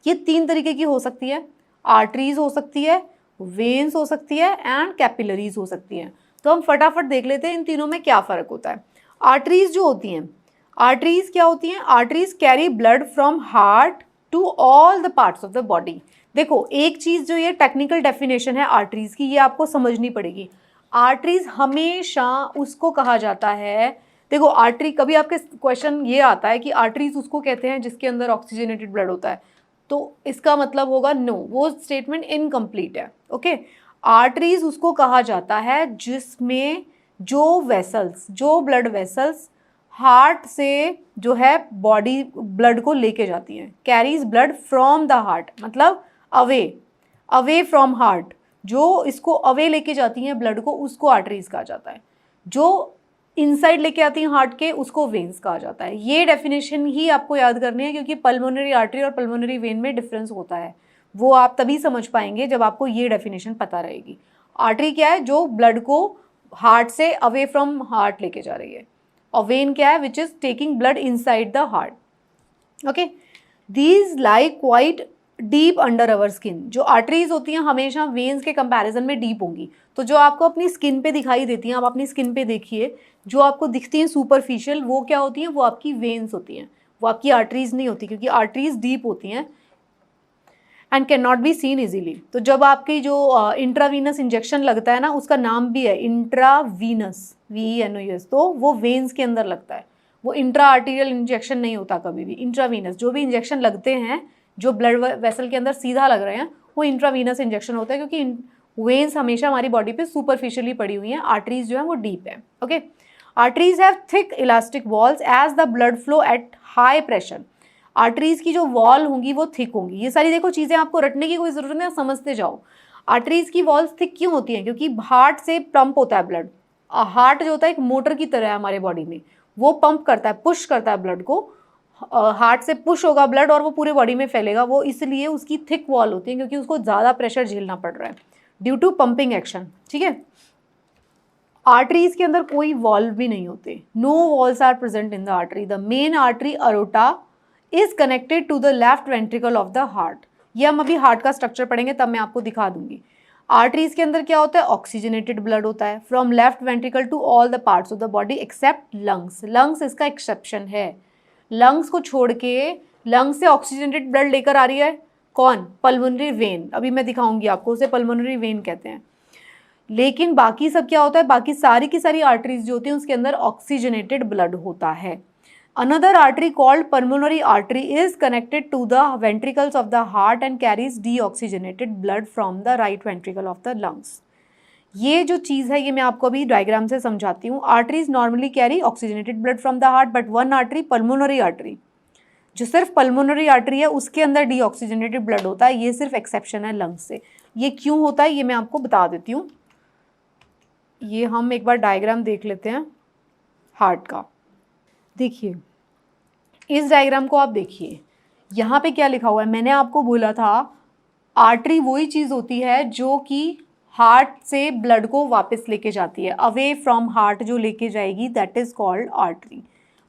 ये 3 तरीके की हो सकती है, आर्टरीज हो सकती है, वेन्स हो सकती है एंड कैपिलरीज हो सकती हैं। तो हम फटाफट देख लेते हैं इन तीनों में क्या फ़र्क होता है। आर्टरीज जो होती हैं, आर्टरीज क्या होती हैं? Arteries carry blood from heart to all the parts of the body. देखो एक चीज़ जो ये टेक्निकल डेफिनेशन है आर्टरीज की, ये आपको समझनी पड़ेगी। आर्टरीज हमेशा उसको कहा जाता है, देखो आर्टरी, कभी आपके क्वेश्चन ये आता है कि आर्टरीज उसको कहते हैं जिसके अंदर ऑक्सीजनेटेड ब्लड होता है, तो इसका मतलब होगा नो, वो स्टेटमेंट इनकम्प्लीट है। ओके, आर्टरीज उसको कहा जाता है जिसमें जो वेसल्स, जो ब्लड वेसल्स हार्ट से जो है बॉडी ब्लड को लेके जाती हैं, carries blood from the heart, मतलब अवे फ्रॉम हार्ट, जो इसको अवे लेके जाती हैं ब्लड को, उसको आर्टरीज कहा जाता है। जो इनसाइड लेके आती हैं हार्ट के, उसको वेन्स कहा जाता है। ये डेफिनेशन ही आपको याद करनी है, क्योंकि पल्मोनरी आर्टरी और पल्मोनरी वेन में डिफरेंस होता है, वो आप तभी समझ पाएंगे जब आपको ये डेफिनेशन पता रहेगी। आर्टरी क्या है, जो ब्लड को हार्ट से अवे फ्रॉम हार्ट लेके जा रही है, और वेन क्या है, which is taking blood inside the heart. Okay, these lie quite deep under our skin. जो आर्टरीज होती हैं हमेशा वेन्स के कंपैरिजन में डीप होंगी। तो जो आपको अपनी स्किन पे दिखाई देती हैं, आप अपनी स्किन पे देखिए, जो आपको दिखती हैं सुपरफिशियल, वो क्या होती हैं, वो आपकी वेन्स होती हैं, वो आपकी आर्टरीज नहीं होती, क्योंकि आर्टरीज डीप होती हैं and can not be seen easily. तो जब आपकी जो इंट्रावीनस इंजेक्शन लगता है ना, उसका नाम भी है इंट्रावीनस, VENOUS, तो वो वेन्स के अंदर लगता है, वो इंट्रा आर्टीरियल इंजेक्शन नहीं होता कभी भी। इंट्रावीनस जो भी इंजेक्शन लगते हैं जो ब्लड वेसल के अंदर सीधा लग रहे हैं, वो इंट्रावीनस इंजेक्शन होता है, क्योंकि वेन्स हमेशा हमारी बॉडी पे सुपरफिशियली पड़ी हुई हैं, आर्टरीज जो है वो डीप है। Okay, arteries have thick elastic walls as the blood flow at high pressure. Arteries की जो वॉल होंगी वो थिक होंगी। ये सारी देखो चीज़ें आपको रटने की कोई ज़रूरत नहीं, समझते जाओ। आर्टरीज की वॉल्स थिक क्यों होती हैं? क्योंकि हार्ट से पंप होता है ब्लड। हार्ट जो होता है एक मोटर की तरह है हमारे बॉडी में, वो पंप करता है, पुश करता है ब्लड को। हार्ट से पुश होगा ब्लड और वो पूरे बॉडी में फैलेगा, वो इसलिए उसकी थिक वॉल होती है, क्योंकि उसको ज़्यादा प्रेशर झेलना पड़ रहा है ड्यू टू पंपिंग एक्शन। ठीक है, आर्टरीज के अंदर कोई वॉल्व भी नहीं होते, no walls are present in the artery. The main artery aorta is connected to the left ventricle of the heart. ये हम अभी हार्ट का स्ट्रक्चर पढ़ेंगे तब मैं आपको दिखा दूंगी। आर्टरीज के अंदर क्या होता है? ऑक्सीजनेटेड ब्लड होता है from left ventricle to all the parts of the body except lungs. Lungs इसका एक्सेप्शन है, लंग्स को छोड़ के लंग्स से ऑक्सीजनेटेड ब्लड लेकर आ रही है कौन? Pulmonary vein. अभी मैं दिखाऊंगी आपको, उसे पल्मोनरी वेन कहते हैं। लेकिन बाकी सब क्या होता है? बाकी सारी की सारी आर्टरीज जो होती हैं उसके अंदर ऑक्सीजनेटेड ब्लड होता है। Another artery called pulmonary artery is connected to the ventricles of the heart and carries deoxygenated blood from the right ventricle of the lungs. ये जो चीज़ है ये मैं आपको अभी डायग्राम से समझाती हूँ। Arteries normally carry oxygenated blood from the heart, but one artery, pulmonary artery, जो सिर्फ पल्मोनरी आर्टरी है उसके अंदर डीऑक्सीजनेटेड ब्लड होता है। ये सिर्फ एक्सेप्शन है लंग्स से। ये क्यों होता है ये मैं आपको बता देती हूँ। ये हम एक बार डायग्राम देख लेते हैं हार्ट का। देखिए इस डायग्राम को आप देखिए, यहाँ पे क्या लिखा हुआ है? मैंने आपको बोला था आर्टरी वही चीज़ होती है जो कि हार्ट से ब्लड को वापस लेके जाती है, अवे फ्रॉम हार्ट जो लेके जाएगी, that is called artery.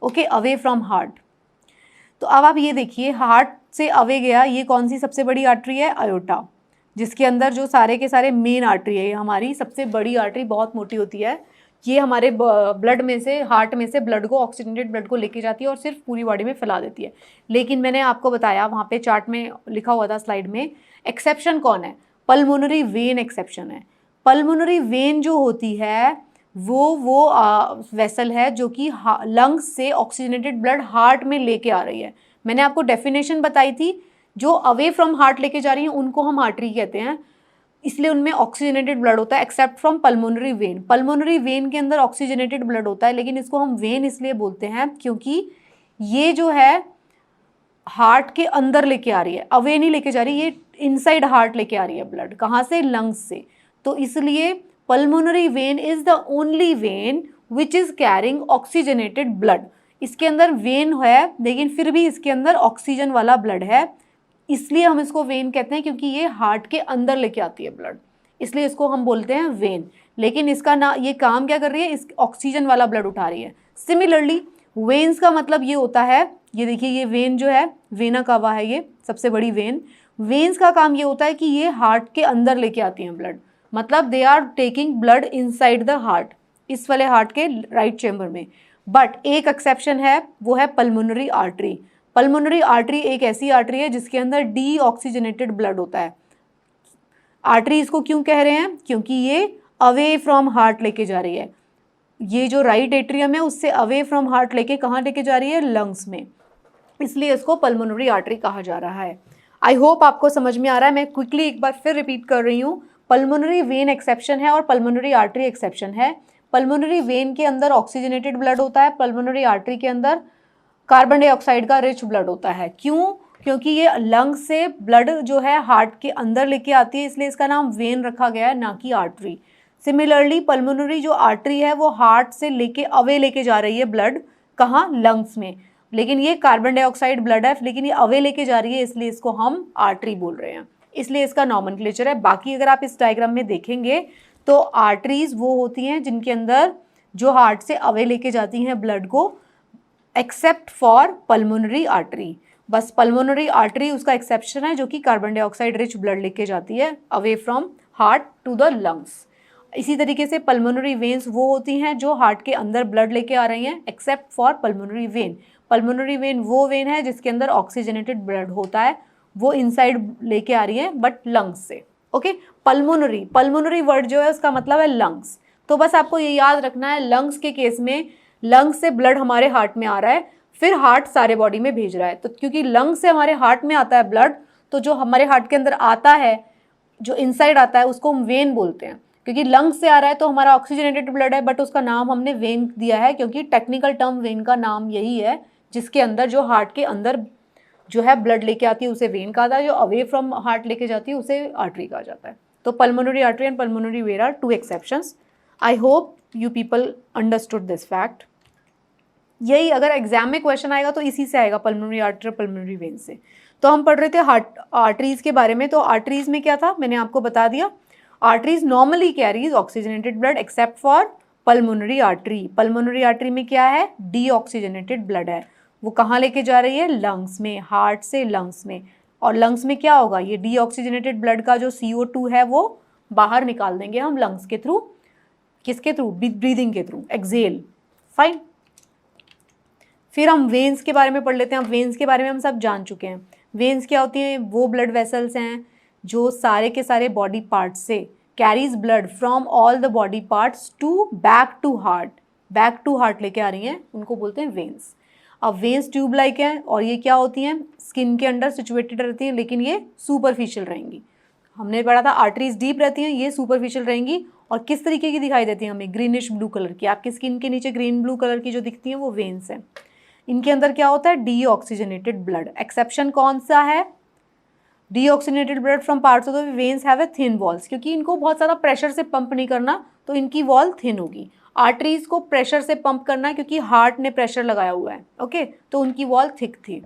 Okay, away from heart. तो अब आप ये देखिए, हार्ट से अवे गया, ये कौन सी सबसे बड़ी आर्टरी है? अयोटा, जिसके अंदर जो सारे के सारे मेन आर्टरी है। ये हमारी सबसे बड़ी आर्टरी, बहुत मोटी होती है। ये हमारे ब्लड में से, हार्ट में से ब्लड को, ऑक्सीजनेटेड ब्लड को लेके जाती है और सिर्फ पूरी बॉडी में फैला देती है। लेकिन मैंने आपको बताया, वहाँ पे चार्ट में लिखा हुआ था स्लाइड में, एक्सेप्शन कौन है? पल्मोनरी वेन एक्सेप्शन है। पल्मोनरी वेन जो होती है वो वेसल है जो कि लंग्स से ऑक्सीजनेटेड ब्लड हार्ट में लेके आ रही है। मैंने आपको डेफिनेशन बताई थी, जो अवे फ्रॉम हार्ट लेके जा रही हैं उनको हम आर्टरी कहते हैं, इसलिए उनमें ऑक्सीजनेटेड ब्लड होता है, except from pulmonary vein. Pulmonary vein के अंदर ऑक्सीजनेटेड ब्लड होता है, लेकिन इसको हम वेन इसलिए बोलते हैं क्योंकि ये जो है हार्ट के अंदर लेके आ रही है, अवे नहीं लेके जा रही, ये इनसाइड हार्ट लेके आ रही है ब्लड। कहाँ से? लंग्स से। तो इसलिए pulmonary vein is the only when which is carrying oxygenated blood. इसके अंदर वेन है लेकिन फिर भी इसके अंदर ऑक्सीजन वाला ब्लड है, इसलिए हम इसको वेन कहते हैं, क्योंकि ये हार्ट के अंदर लेके आती है ब्लड, इसलिए इसको हम बोलते हैं वेन। लेकिन इसका ना, ये काम क्या कर रही है? इस ऑक्सीजन वाला ब्लड उठा रही है। सिमिलरली वेन्स का मतलब ये होता है, ये देखिए ये वेन जो है, वेना कावा है ये सबसे बड़ी वेन। वेन्स का काम ये होता है कि ये हार्ट के अंदर लेके आती हैं ब्लड, मतलब they are taking blood inside the heart, इस वाले हार्ट के राइट चेम्बर में। बट एक एक्सेप्शन है, वो है पल्मोनरी आर्टरी। पल्मोनरी आर्टरी एक ऐसी आर्टरी है जिसके अंदर डीऑक्सीजनेटेड ब्लड होता है। आर्टरी इसको क्यों कह रहे हैं? क्योंकि ये अवे फ्रॉम हार्ट लेके जा रही है। ये जो राइट एट्रियम है उससे अवे फ्रॉम हार्ट लेके कहाँ लेके जा रही है? लंग्स में, इसलिए इसको पल्मोनरी आर्टरी कहा जा रहा है। आई होप आपको समझ में आ रहा है। मैं क्विकली एक बार फिर रिपीट कर रही हूँ, पल्मोनरी वेन एक्सेप्शन है और पल्मोनरी आर्टरी एक्सेप्शन है। पल्मोनरी वेन के अंदर ऑक्सीजनेटेड ब्लड होता है, पल्मोनरी आर्टरी के अंदर कार्बन डाइऑक्साइड का रिच ब्लड होता है। क्यों? क्योंकि ये लंग्स से ब्लड जो है हार्ट के अंदर लेके आती है, इसलिए इसका नाम वेन रखा गया है, ना कि आर्टरी। सिमिलरली पल्मोनरी जो आर्टरी है वो हार्ट से लेके अवे लेके जा रही है ब्लड, कहाँ? लंग्स में, लेकिन ये कार्बन डाइऑक्साइड ब्लड है, लेकिन ये अवे लेके जा रही है, इसलिए इसको हम आर्टरी बोल रहे हैं, इसलिए इसका नॉमेनक्लेचर है। बाकी अगर आप इस डायग्राम में देखेंगे तो आर्टरीज वो होती हैं जिनके अंदर जो हार्ट से अवे लेके जाती हैं ब्लड को, एक्सेप्ट फॉर पल्मोनरी आर्टरी। बस पल्मोनरी आर्टरी उसका एक्सेप्शन है, जो कि कार्बन डाइऑक्साइड रिच ब्लड लेके जाती है away from heart to the lungs. इसी तरीके से पल्मोनरी वेन्स वो होती हैं जो हार्ट के अंदर ब्लड लेके आ रही हैं, except for pulmonary vein. Pulmonary when वो वेन है जिसके अंदर ऑक्सीजनेटेड ब्लड होता है, वो इनसाइड लेके आ रही है बट लंग्स से। ओके, पल्मोनरी वर्ड जो है उसका मतलब है लंग्स। तो बस आपको ये याद रखना है, लंग्स के केस में लंग्स से ब्लड हमारे हार्ट में आ रहा है, फिर हार्ट सारे बॉडी में भेज रहा है। तो क्योंकि लंग्स से हमारे हार्ट में आता है ब्लड, तो जो हमारे हार्ट के अंदर आता है, जो इनसाइड आता है, उसको हम वेन बोलते हैं। क्योंकि लंग्स से आ रहा है तो हमारा ऑक्सीजनेटेड ब्लड है, बट उसका नाम हमने वेन दिया है, क्योंकि टेक्निकल टर्म वेन का नाम यही है जिसके अंदर जो हार्ट के अंदर जो है ब्लड लेके आती है उसे वेन कहा जाता है, जो अवे फ्रॉम हार्ट लेके जाती है उसे आर्टरी कहा जाता है। तो pulmonary artery and pulmonary vein are two exceptions. I hope you people understood this fact. यही अगर एग्जाम में क्वेश्चन आएगा तो इसी से आएगा, पल्मोनरी आर्टरी और पल्मोनरी वेन से। तो हम पढ़ रहे थे आर्टरीज के बारे में। तो आर्टरीज में क्या था, मैंने आपको बता दिया। Arteries normally carries oxygenated blood except for pulmonary artery. Pulmonary artery में क्या है, डीऑक्सीजनेटेड ब्लड है। वो कहाँ लेके जा रही है, लंग्स में, हार्ट से लंग्स में। और लंग्स में क्या होगा, ये डीऑक्सीजनेटेड ब्लड का जो CO2 है वो बाहर निकाल देंगे हम लंग्स के थ्रू। किसके थ्रू, ब्रीदिंग के थ्रू, एक्सेल। फाइन। फिर हम वेन्स के बारे में पढ़ लेते हैं। अब वेन्स के बारे में हम सब जान चुके हैं। वेन्स क्या होती हैं, वो ब्लड वेसल्स हैं जो सारे के सारे बॉडी पार्ट्स से carries blood from all the body parts to back to heart लेके आ रही हैं, उनको बोलते हैं वेन्स। अब वेन्स ट्यूब लाइक हैं और ये क्या होती हैं, स्किन के अंदर सिचुएटेड रहती हैं, लेकिन ये सुपरफिशियल रहेंगी। हमने पढ़ा था आर्टरीज डीप रहती हैं, ये सुपरफिशियल रहेंगी। और किस तरीके की दिखाई देती हैं हमें, ग्रीनिश ब्लू कलर की। आपकी स्किन के नीचे ग्रीन ब्लू कलर की जो दिखती हैं वो वेन्स हैं। इनके अंदर क्या होता है, डीऑक्सीजनेटेड ब्लड। एक्सेप्शन कौन सा है, deoxygenated blood from parts of the veins have a thin walls, क्योंकि इनको बहुत ज़्यादा प्रेशर से पंप नहीं करना, तो इनकी वॉल थिन होगी। आर्टरीज को प्रेशर से पंप करना है क्योंकि हार्ट ने प्रेशर लगाया हुआ है। ओके, तो उनकी वॉल थिक थी।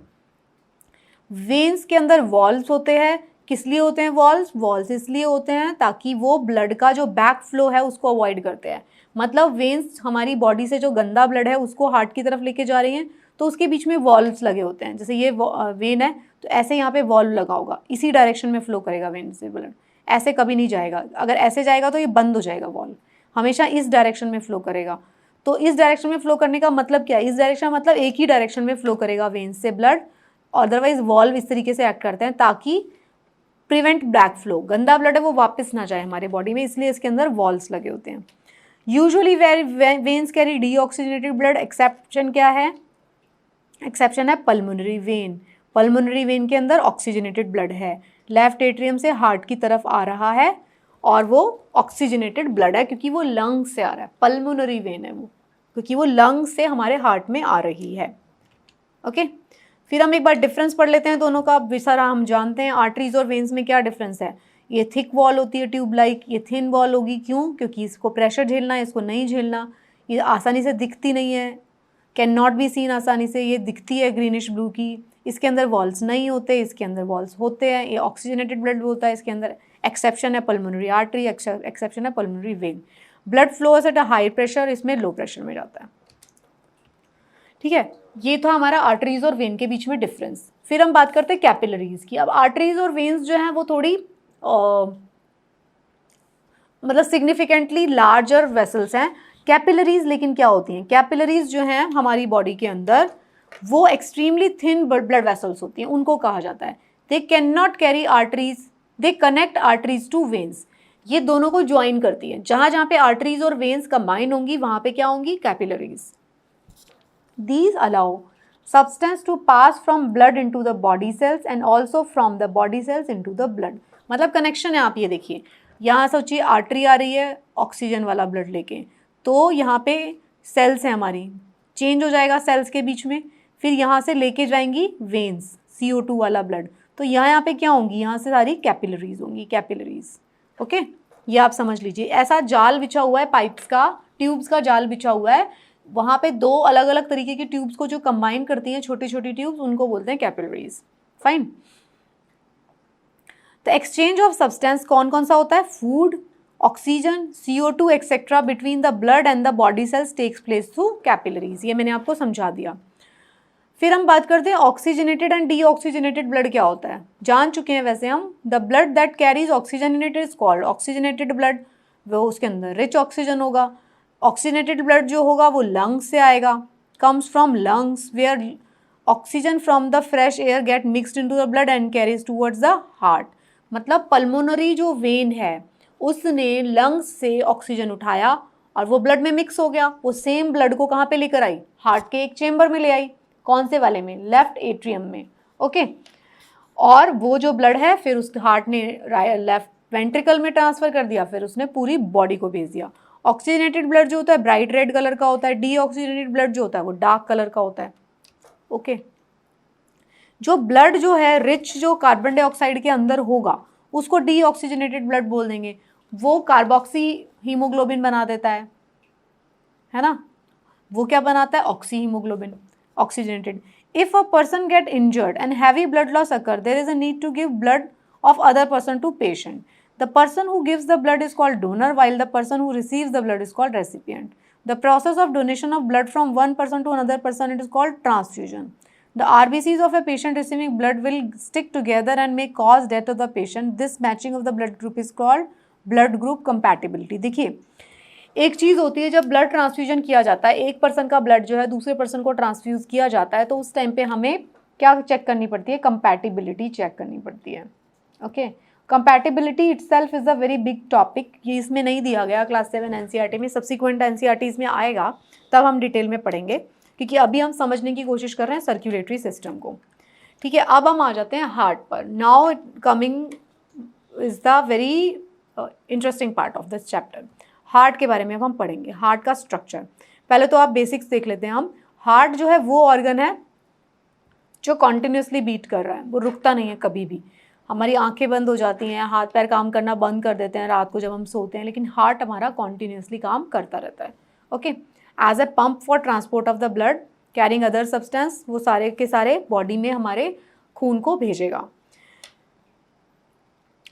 वेन्स के अंदर वॉल्स होते हैं। किस लिए होते हैं वॉल्स इसलिए होते हैं ताकि वो ब्लड का जो बैक फ्लो है उसको अवॉइड करते हैं। मतलब वेन्स हमारी बॉडी से जो गंदा ब्लड है उसको हार्ट की तरफ लेके जा रही हैं, तो उसके बीच में वॉल्व्स लगे होते हैं। जैसे ये वेन है तो ऐसे यहाँ पे वॉल्व लगा होगा, इसी डायरेक्शन में फ्लो करेगा वेन से ब्लड, ऐसे कभी नहीं जाएगा। अगर ऐसे जाएगा तो ये बंद हो जाएगा वॉल्व, हमेशा इस डायरेक्शन में फ्लो करेगा। तो इस डायरेक्शन में फ्लो करने का मतलब क्या है, इस डायरेक्शन मतलब एक ही डायरेक्शन में फ्लो करेगा वेन से ब्लड। अदरवाइज वॉल्व इस तरीके से एक्ट करते हैं ताकि प्रिवेंट बैक फ्लो, गंदा ब्लड है वो वापस ना जाए हमारे बॉडी में, इसलिए इसके अंदर वॉल्व्स लगे होते हैं। Usually veins carry deoxygenated blood. Exception क्या है, एक्सेप्शन है पल्मोनरी वेन। पल्मोनरी वेन के अंदर ऑक्सीजनेटेड ब्लड है, लेफ्ट एट्रियम से हार्ट की तरफ आ रहा है और वो ऑक्सीजनेटेड ब्लड है क्योंकि वो लंग से आ रहा है। पल्मोनरी वेन है वो क्योंकि वो लंग से हमारे हार्ट में आ रही है। ओके, फिर हम एक बार डिफरेंस पढ़ लेते हैं दोनों का। अब सारा हम जानते हैं आर्टरीज और वेन्स में क्या डिफरेंस है। ये थिक वॉल होती है ट्यूब लाइक, ये थिन वॉल होगी। क्यों, क्योंकि इसको प्रेशर झेलना है, इसको नहीं झेलना। ये आसानी से दिखती नहीं है, कैन नॉट बी सीन, आसानी से ये दिखती है ग्रीनिश ब्लू की। इसके अंदर वॉल्स नहीं होते, इसके अंदर वॉल्स होते हैं। ये ऑक्सीजनेटेड ब्लड होता है इसके अंदर। एक्सेप्शन है पल्मोनरी आर्टरी, एक्सेप्शन है pulmonary vein. Blood flow at a high pressure, इसमें लो प्रेशर में जाता है। ठीक है, ये था हमारा आर्टरीज और वेन के बीच में डिफरेंस। फिर हम बात करते हैं कैपिलरीज की। अब आर्टरीज और वेन्स जो हैं वो थोड़ी मतलब सिग्निफिकेंटली लार्जर वेसल्स हैं। कैपिलरीज लेकिन क्या होती हैं, कैपिलरीज जो हैं हमारी बॉडी के अंदर वो एक्सट्रीमली थिन ब्लड वेसल्स होती हैं, उनको कहा जाता है। They can not carry arteries, they connect arteries to veins. ये दोनों को ज्वाइन करती है। जहाँ जहाँ पे आर्टरीज और वेन्स कंबाइन होंगी वहाँ पे क्या होंगी, capillaries. These allow substance to pass from blood into the body cells and also from the body cells into the blood। मतलब कनेक्शन है, आप ये देखिए, यहाँ सोचिए आर्टरी आ रही है ऑक्सीजन वाला ब्लड लेके, तो यहाँ पे सेल्स हैं हमारी, चेंज हो जाएगा सेल्स के बीच में, फिर यहाँ से लेके जाएंगी वेन्स CO2 वाला ब्लड, तो यहाँ पे क्या होंगी, यहाँ से सारी कैपिलरीज होंगी, कैपिलरीज। ओके, ये आप समझ लीजिए। ऐसा जाल बिछा हुआ है पाइप्स का, ट्यूब्स का जाल बिछा हुआ है, वहाँ पे दो अलग अलग तरीके की ट्यूब्स को जो कंबाइन करती हैं, छोटी छोटी ट्यूब्स, उनको बोलते हैं कैपिलरीज। फाइन। तो एक्सचेंज ऑफ सब्सटेंस कौन कौन सा होता है, food, oxygen, CO2 etcetera between the blood and the body cells takes place through capillaries. ये मैंने आपको समझा दिया। फिर हम बात करते हैं ऑक्सीजनेटेड एंड डीऑक्सीजनेटेड ब्लड क्या होता है, जान चुके हैं वैसे हम। The blood that carries oxygen in it is called oxygenated blood, वो उसके अंदर रिच ऑक्सीजन होगा। ऑक्सीजनेटेड ब्लड जो होगा वो लंग्स से आएगा, comes from lungs where oxygen from the fresh air get mixed into the blood and carries towards the heart. मतलब पल्मोनरी जो वेन है उसने लंग्स से ऑक्सीजन उठाया और वो ब्लड में मिक्स हो गया, वो सेम ब्लड को कहाँ पे लेकर आई, हार्ट के एक चेम्बर में ले आई। कौन से वाले में, लेफ्ट एट्रियम में, ओके। और वो जो ब्लड है फिर उस हार्ट ने लेफ्ट वेंट्रिकल में ट्रांसफर कर दिया, फिर उसने पूरी बॉडी को भेज दिया। ऑक्सीजनेटेड ब्लड जो होता है ब्राइट रेड कलर का होता है, डीऑक्सीजनेटेड ब्लड जो होता है वो डार्क कलर का होता है, ओके। जो ब्लड जो है रिच जो कार्बन डाइऑक्साइड के अंदर होगा उसको डीऑक्सीजनेटेड ब्लड बोल देंगे, वो कार्बोक्सी हीमोग्लोबिन बना देता है ना, वो क्या बनाता है, oxyhaemoglobin, oxygenated. If a person get injured and heavy blood loss occur there is a need to give blood of other person to patient. The person who gives the blood is called donor while the person who receives the blood is called recipient. The process of donation of blood from one person to another person it is called transfusion. The RBCs of a patient receiving blood will stick together and may cause death of the patient. This matching of the blood group is called blood group compatibility. देखिए एक चीज़ होती है जब ब्लड ट्रांसफ्यूजन किया जाता है, एक पर्सन का ब्लड जो है दूसरे पर्सन को ट्रांसफ्यूज किया जाता है तो उस टाइम पे हमें क्या चेक करनी पड़ती है, कंपैटिबिलिटी चेक करनी पड़ती है, okay. Compatibility itself is a very big topic, ये इसमें नहीं दिया गया क्लास 7 एनसीईआरटी में, सब्सिक्वेंट एनसीईआरटीज़ में आएगा तब हम डिटेल में पढ़ेंगे, क्योंकि अभी हम समझने की कोशिश कर रहे हैं सर्कुलेटरी सिस्टम को, ठीक है। अब हम आ जाते हैं हार्ट पर। Now coming is the very interesting part of this chapter. Heart के बारे में अब हम पढ़ेंगे, हार्ट का स्ट्रक्चर। पहले तो आप बेसिक्स देख लेते हैं हम। हार्ट जो है वो ऑर्गन है जो कॉन्टिन्यूसली बीट कर रहा है, वो रुकता नहीं है कभी भी। हमारी आंखें बंद हो जाती हैं, हाथ पैर काम करना बंद कर देते हैं रात को जब हम सोते हैं, लेकिन हार्ट हमारा कॉन्टिन्यूसली काम करता रहता है, okay. As a pump for transport of the blood carrying other substance, वो सारे के सारे बॉडी में हमारे खून को भेजेगा।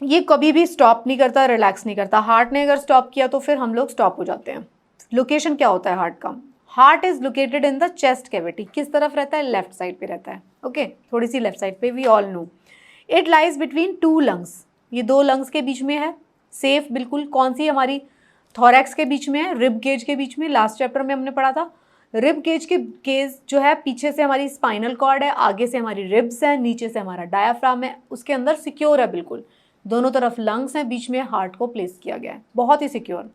ये कभी भी स्टॉप नहीं करता, रिलैक्स नहीं करता। हार्ट ने अगर स्टॉप किया तो फिर हम लोग स्टॉप हो जाते हैं। लोकेशन क्या होता है हार्ट का, heart is located in the chest cavity. किस तरफ रहता है, लेफ्ट साइड पे रहता है, ओके, थोड़ी सी लेफ्ट साइड पे, we all know. It lies between two lungs, ये दो लंग्स के बीच में है, सेफ बिल्कुल। कौन सी, हमारी थोरैक्स के बीच में है, रिब केज के बीच में, लास्ट चैप्टर में हमने पढ़ा था। रिब केज के केज जो है पीछे से हमारी स्पाइनल कॉर्ड है, आगे से हमारी रिब्स है, नीचे से हमारा डायाफ्राम है, उसके अंदर सिक्योर है बिल्कुल, दोनों तरफ लंग्स हैं, बीच में हार्ट को प्लेस किया गया है, बहुत ही secure.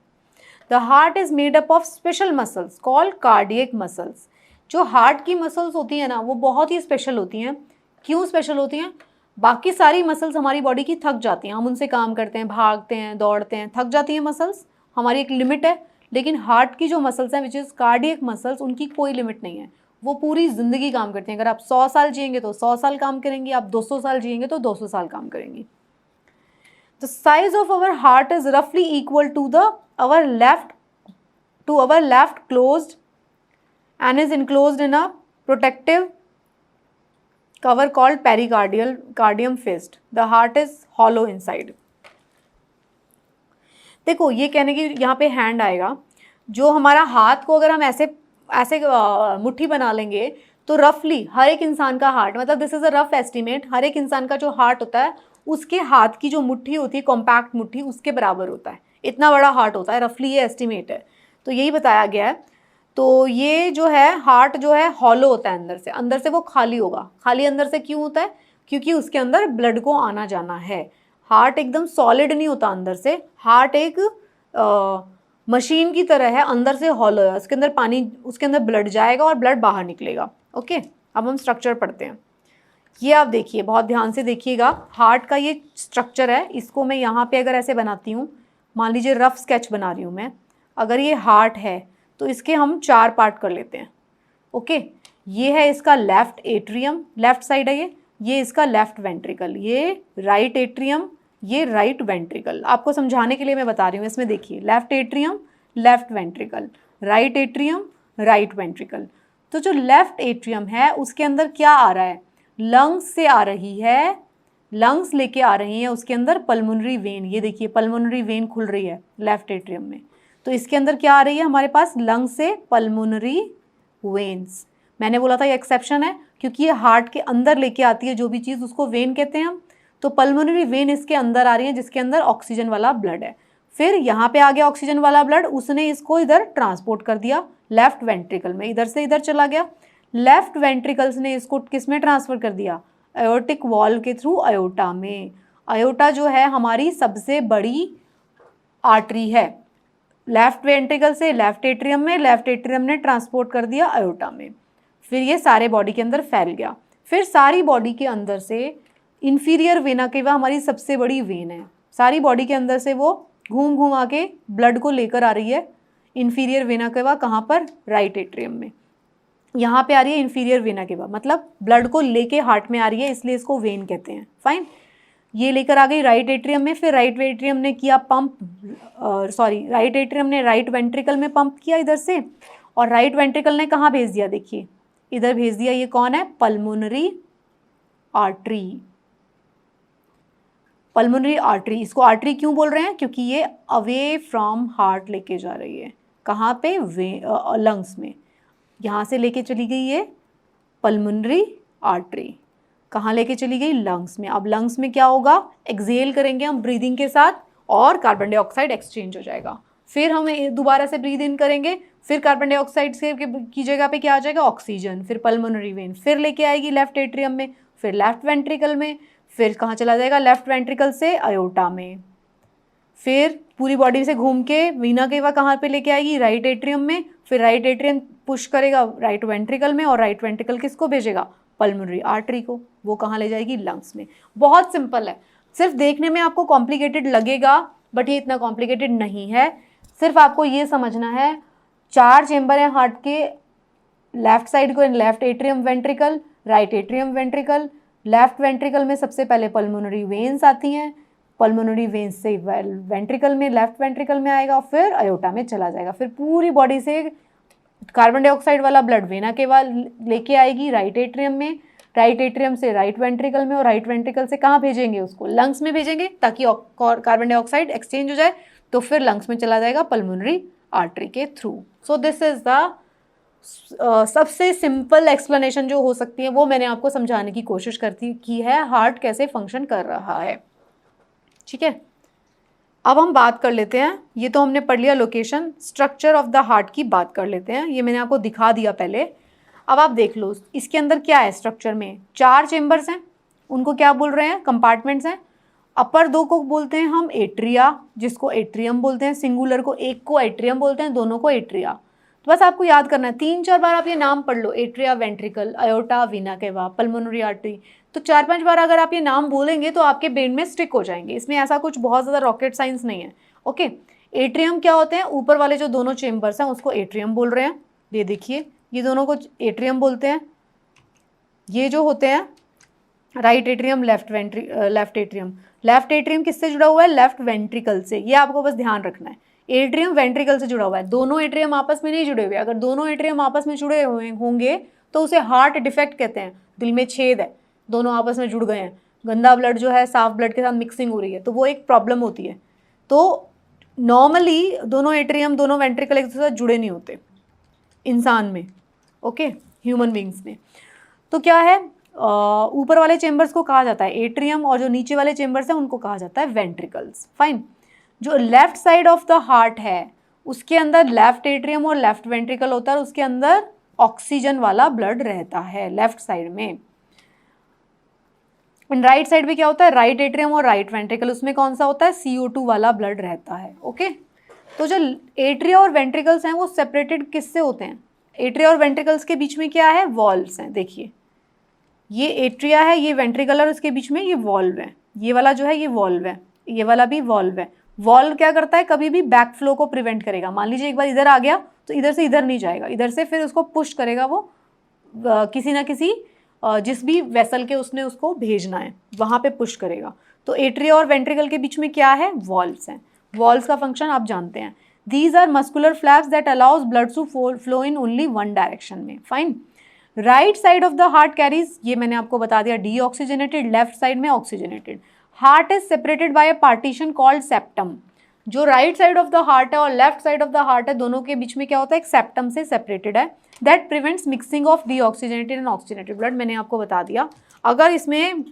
The heart is made up of special muscles called cardiac muscles. जो हार्ट की मसल्स होती हैं ना वो बहुत ही स्पेशल होती हैं। क्यों स्पेशल होती हैं, बाकी सारी मसल्स हमारी बॉडी की थक जाती हैं, हम उनसे काम करते हैं, भागते हैं, दौड़ते हैं, थक जाती हैं मसल्स, हमारी एक लिमिट है। लेकिन हार्ट की जो मसल्स हैं विच इज़ कार्डियक मसल्स, उनकी कोई लिमिट नहीं है, वो पूरी ज़िंदगी काम करती हैं। अगर आप 100 साल जिएंगे तो 100 साल काम करेंगी, आप 200 साल जिएंगे तो 200 साल काम करेंगी। The size of our heart is roughly equal to our left closed and is enclosed in a protective cover called pericardium fist. The heart is hollow inside. देखो ये कहने की यहाँ पे हैंड आएगा, जो हमारा हाथ को अगर हम ऐसे मुट्ठी बना लेंगे तो रफली हर एक इंसान का हार्ट, मतलब this is a rough estimate, हर एक इंसान का जो हार्ट होता है उसके हाथ की जो मुट्ठी होती है, कॉम्पैक्ट मुट्ठी, उसके बराबर होता है, इतना बड़ा हार्ट होता है, रफली ये एस्टिमेट है। तो यही बताया गया है। तो ये जो है हार्ट जो है हॉलो होता है अंदर से वो खाली होगा। खाली अंदर से क्यों होता है, क्योंकि उसके अंदर ब्लड को आना जाना है। हार्ट एकदम सॉलिड नहीं होता अंदर से, हार्ट एक मशीन की तरह है, अंदर से हॉलो है, उसके अंदर पानी, उसके अंदर ब्लड जाएगा और ब्लड बाहर निकलेगा, ओके। अब हम स्ट्रक्चर पढ़ते हैं। ये आप देखिए, बहुत ध्यान से देखिएगा, हार्ट का ये स्ट्रक्चर है, इसको मैं यहाँ पे अगर ऐसे बनाती हूँ, मान लीजिए रफ स्केच बना रही हूँ मैं, अगर ये हार्ट है तो इसके हम 4 पार्ट कर लेते हैं, ओके। ये है इसका लेफ्ट एट्रियम, लेफ्ट साइड है ये इसका लेफ्ट वेंट्रिकल, ये राइट एट्रियम, ये राइट वेंट्रिकल। आपको समझाने के लिए मैं बता रही हूँ, इसमें देखिए left atrium, left ventricle, right atrium, right ventricle. तो जो लेफ्ट एट्रियम है उसके अंदर क्या आ रहा है, लंग्स से आ रही है, लंग्स लेके आ रही हैं उसके अंदर पल्मोनरी वेन। ये देखिए पल्मोनरी वेन खुल रही है लेफ्ट एट्रियम में, तो इसके अंदर क्या आ रही है हमारे पास, लंग्स से पल्मोनरी वेन्स। मैंने बोला था ये एक्सेप्शन है, क्योंकि ये हार्ट के अंदर लेके आती है जो भी चीज़, उसको वेन कहते हैं हम। तो पल्मोनरी वेन इसके अंदर आ रही है जिसके अंदर ऑक्सीजन वाला ब्लड है। फिर यहाँ पे आ गया ऑक्सीजन वाला ब्लड, उसने इसको इधर ट्रांसपोर्ट कर दिया लेफ्ट वेंट्रिकल में, इधर से इधर चला गया। लेफ्ट वेंट्रिकल्स ने इसको किस में ट्रांसफर कर दिया? एओर्टिक वॉल के थ्रू अयोटा में। अयोटा जो है हमारी सबसे बड़ी आर्टरी है, लेफ्ट वेंट्रिकल से लेफ्ट एट्रियम में, लेफ्ट एट्रियम ने ट्रांसपोर्ट कर दिया अयोटा में। फिर ये सारे बॉडी के अंदर फैल गया। फिर सारी बॉडी के अंदर से इंफीरियर वेना केवा हमारी सबसे बड़ी वेन है, सारी बॉडी के अंदर से वो घूम घूम आके ब्लड को लेकर आ रही है। इंफीरियर वेना केवा कहाँ पर? राइट एट्रियम में। यहाँ पे आ रही है इंफीरियर वेना केवा, मतलब ब्लड को लेके हार्ट में आ रही है, इसलिए इसको वेन कहते हैं। फाइन, ये लेकर आ गई राइट एट्रियम में। फिर राइट एट्रियम ने किया पंप, राइट एट्रियम ने राइट वेंट्रिकल में पंप किया इधर से, और राइट वेंट्रिकल ने कहाँ भेज दिया? देखिए इधर भेज दिया। ये कौन है? Pulmonary artery. पल्मोनरी आर्टरी, इसको आर्टरी क्यों बोल रहे हैं? क्योंकि ये अवे फ्रॉम हार्ट लेके जा रही है। कहाँ पे? लंग्स में। यहाँ से लेके चली गई ये पल्मोनरी आर्टरी, कहाँ लेके चली गई? लंग्स में। अब लंग्स में क्या होगा? एक्सहेल करेंगे हम ब्रीदिंग के साथ और कार्बन डाइऑक्साइड एक्सचेंज हो जाएगा। फिर हम दोबारा से ब्रीद इन करेंगे, फिर कार्बन डाइऑक्साइड से की जगह पे क्या आ जाएगा? ऑक्सीजन। फिर पल्मोनरी वेन फिर लेके आएगी लेफ्ट एट्रियम में, फिर लेफ्ट वेंट्रिकल में, फिर कहाँ चला जाएगा? लेफ्ट वेंट्रिकल से अयोटा में। फिर पूरी बॉडी से घूम के वीना केवा कहाँ पे लेके आएगी? राइट एट्रियम में। फिर राइट एट्रियम पुश करेगा राइट वेंट्रिकल में, और राइट वेंट्रिकल किसको भेजेगा? पल्मोनरी आर्टरी को। वो कहाँ ले जाएगी? लंग्स में। बहुत सिंपल है, सिर्फ देखने में आपको कॉम्प्लिकेटेड लगेगा बट ये इतना कॉम्प्लिकेटेड नहीं है। सिर्फ आपको ये समझना है 4 चेंबर है हार्ट के, लेफ्ट साइड को left atrium ventricle, right atrium ventricle. Left ventricle में सबसे पहले पल्मोनरी वेन्स आती हैं, पल्मोनरी वेन्स से वेंट्रिकल में, लेफ्ट वेंट्रिकल में आएगा, फिर अयोटा में चला जाएगा। फिर पूरी बॉडी से कार्बन डाइऑक्साइड वाला ब्लड वेना केवा लेके आएगी राइट एट्रियम में, राइट एट्रियम से राइट वेंट्रिकल में, और राइट वेंट्रिकल से कहाँ भेजेंगे? उसको लंग्स में भेजेंगे ताकि कार्बन डाइऑक्साइड एक्सचेंज हो जाए। तो फिर लंग्स में चला जाएगा पल्मोनरी आर्टरी के through. So this is the सबसे सिंपल एक्सप्लेनेशन जो हो सकती है वो मैंने आपको समझाने की कोशिश की है, हार्ट कैसे फंक्शन कर रहा है। ठीक है, अब हम बात कर लेते हैं, ये तो हमने पढ़ लिया location, structure of the heart की बात कर लेते हैं। ये मैंने आपको दिखा दिया पहले। अब आप देख लो इसके अंदर क्या है। स्ट्रक्चर में 4 चेम्बर्स हैं, उनको क्या बोल रहे हैं? कंपार्टमेंट्स हैं। अपर 2 को बोलते हैं हम एट्रिया, जिसको एट्रियम बोलते हैं। सिंगुलर को एक को एट्रियम बोलते हैं, दोनों को एट्रिया। तो बस आपको याद करना है, 3-4 बार आप ये नाम पढ़ लो, एट्रिया, वेंट्रिकल, अयोटा, वीना केवा, पल्मोनरी आर्टरी। तो 4-5 बार अगर आप ये नाम बोलेंगे तो आपके ब्रेन में स्टिक हो जाएंगे। इसमें ऐसा कुछ बहुत ज़्यादा रॉकेट साइंस नहीं है। ओके, एट्रियम क्या होते हैं? ऊपर वाले जो दोनों चेम्बर्स हैं उसको एट्रियम बोल रहे हैं। ये देखिए, ये दोनों को एट्रियम बोलते हैं। ये जो होते हैं right atrium, left atrium. Left atrium किससे जुड़ा हुआ है? लेफ्ट वेंट्रिकल से। ये आपको बस ध्यान रखना है, एट्रियम वेंट्रिकल से जुड़ा हुआ है। दोनों एट्रियम आपस में नहीं जुड़े हुए। अगर दोनों एट्रियम आपस में जुड़े हुए होंगे तो उसे हार्ट डिफेक्ट कहते हैं। दिल में छेद है, दोनों आपस में जुड़ गए हैं, गंदा ब्लड जो है साफ ब्लड के साथ मिक्सिंग हो रही है, तो वो एक प्रॉब्लम होती है। तो नॉर्मली दोनों एट्रियम, दोनों वेंट्रिकल एक दूसरे से जुड़े नहीं होते इंसान में, ओके, ह्यूमन बींग्स में। तो क्या है, ऊपर वाले चेम्बर्स को कहा जाता है एट्रियम, और जो नीचे वाले चेम्बर्स हैं उनको कहा जाता है वेंट्रिकल्स। फाइन। जो left side of the heart है उसके अंदर लेफ्ट एट्रियम और लेफ्ट वेंट्रिकल होता है, और उसके अंदर ऑक्सीजन वाला ब्लड रहता है लेफ्ट साइड में। राइट साइड में क्या होता है? राइट एट्रियम और राइट वेंट्रिकल, उसमें कौन सा होता है? CO2 वाला ब्लड रहता है। ओके, तो जो एट्रिया और वेंट्रिकल्स हैं वो सेपरेटेड किससे होते हैं? एट्रिया और वेंट्रिकल्स के बीच में क्या है? वॉल्व्स हैं। देखिए, ये एट्रिया है, ये वेंट्रिकल, और उसके बीच में ये वॉल्व है। ये वाला जो है ये वॉल्व है, ये वाला भी वॉल्व है। वॉल्व क्या करता है? कभी भी बैक फ्लो को प्रिवेंट करेगा। मान लीजिए एक बार इधर आ गया तो इधर से इधर नहीं जाएगा, इधर से फिर उसको पुश करेगा वो किसी ना किसी जिस भी वेसल के उसने उसको भेजना है वहाँ पे पुश करेगा। तो एट्रिया और वेंट्रिकल के बीच में क्या है? वॉल्व्स हैं। वॉल्व्स का फंक्शन आप जानते हैं। These are muscular flaps that allows blood to flow in only one direction में। Fine. Right side of the heart carries, ये मैंने आपको बता दिया, डीऑक्सीजनेटेड, लेफ्ट साइड में oxygenated. Heart is separated by a partition called septum. जो right side of the heart है और left side of the heart है, दोनों के बीच में क्या होता है? एक सेप्टम से सेपरेटेड है। That prevents mixing of deoxygenated and oxygenated blood. मैंने आपको बता दिया, अगर इसमें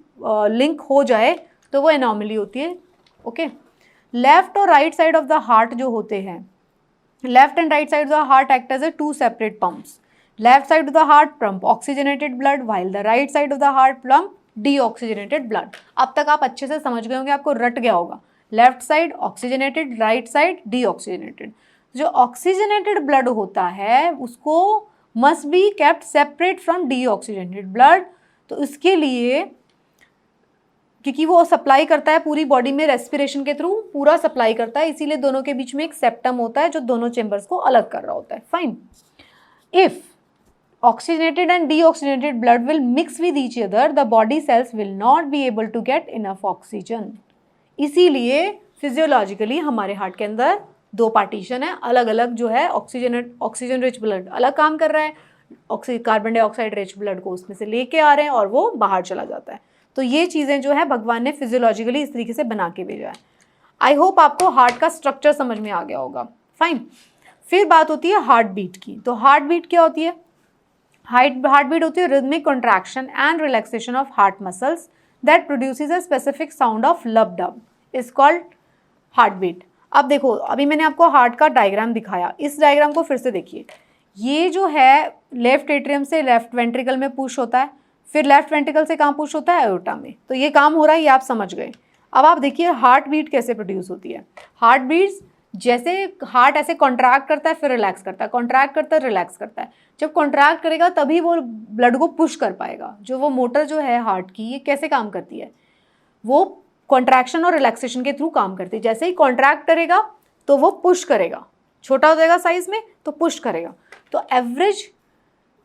लिंक हो जाए तो वो एनॉमली होती है। ओके, लेफ्ट और right side of the heart जो होते हैं, left and right side of the heart act as a two separate pumps. Left side of the heart pump oxygenated blood, while the right side of the heart pump deoxygenated blood. अब तक आप अच्छे से समझ गए होंगे, आपको रट गया होगा, left side oxygenated, right side deoxygenated. जो ऑक्सीजनेटेड ब्लड होता है उसको must be kept separate from deoxygenated blood. तो इसके लिए, क्योंकि वो सप्लाई करता है पूरी बॉडी में रेस्पिरेशन के थ्रू, पूरा सप्लाई करता है, इसीलिए दोनों के बीच में एक सेप्टम होता है जो दोनों चेंबर्स को अलग कर रहा होता है। Fine, if oxygenated and deoxygenated blood will mix with each other, the body cells will not be able to get enough oxygen. इसीलिए फिजियोलॉजिकली हमारे हार्ट के अंदर दो पार्टीशन है, अलग अलग जो है ऑक्सीजन रिच ब्लड अलग काम कर रहा है, कार्बन डाइऑक्साइड रिच ब्लड को उसमें से लेके आ रहे हैं और वो बाहर चला जाता है। तो ये चीज़ें जो है भगवान ने फिजियोलॉजिकली इस तरीके से बना के भेजा है। आई होप आपको हार्ट का स्ट्रक्चर समझ में आ गया होगा। फाइन, फिर बात होती है हार्ट बीट की। तो हार्ट बीट क्या होती है? हार्ट बीट होती है rhythmic contraction and relaxation of heart muscles that produces a specific sound of lub dub, is called heart beat. अब देखो, अभी मैंने आपको हार्ट का डायग्राम दिखाया, इस डायग्राम को फिर से देखिए। ये जो है लेफ्ट एट्रियम से लेफ्ट वेंट्रिकल में पुश होता है, फिर लेफ्ट वेंट्रिकल से कहाँ पुश होता है? एओर्टा में। तो ये काम हो रहा है, ये आप समझ गए। अब आप देखिए हार्ट बीट कैसे प्रोड्यूस होती है। हार्ट बीट्स जैसे हार्ट ऐसे कॉन्ट्रैक्ट करता है फिर रिलैक्स करता है, कॉन्ट्रैक्ट करता है रिलैक्स करता है। जब कॉन्ट्रैक्ट करेगा तभी वो ब्लड को पुश कर पाएगा। जो वो मोटर जो है हार्ट की, ये कैसे काम करती है? वो कॉन्ट्रैक्शन और रिलैक्सेशन के थ्रू काम करती है। जैसे ही कॉन्ट्रैक्ट करेगा तो वो पुश करेगा, छोटा हो जाएगा साइज में तो पुश करेगा। तो एवरेज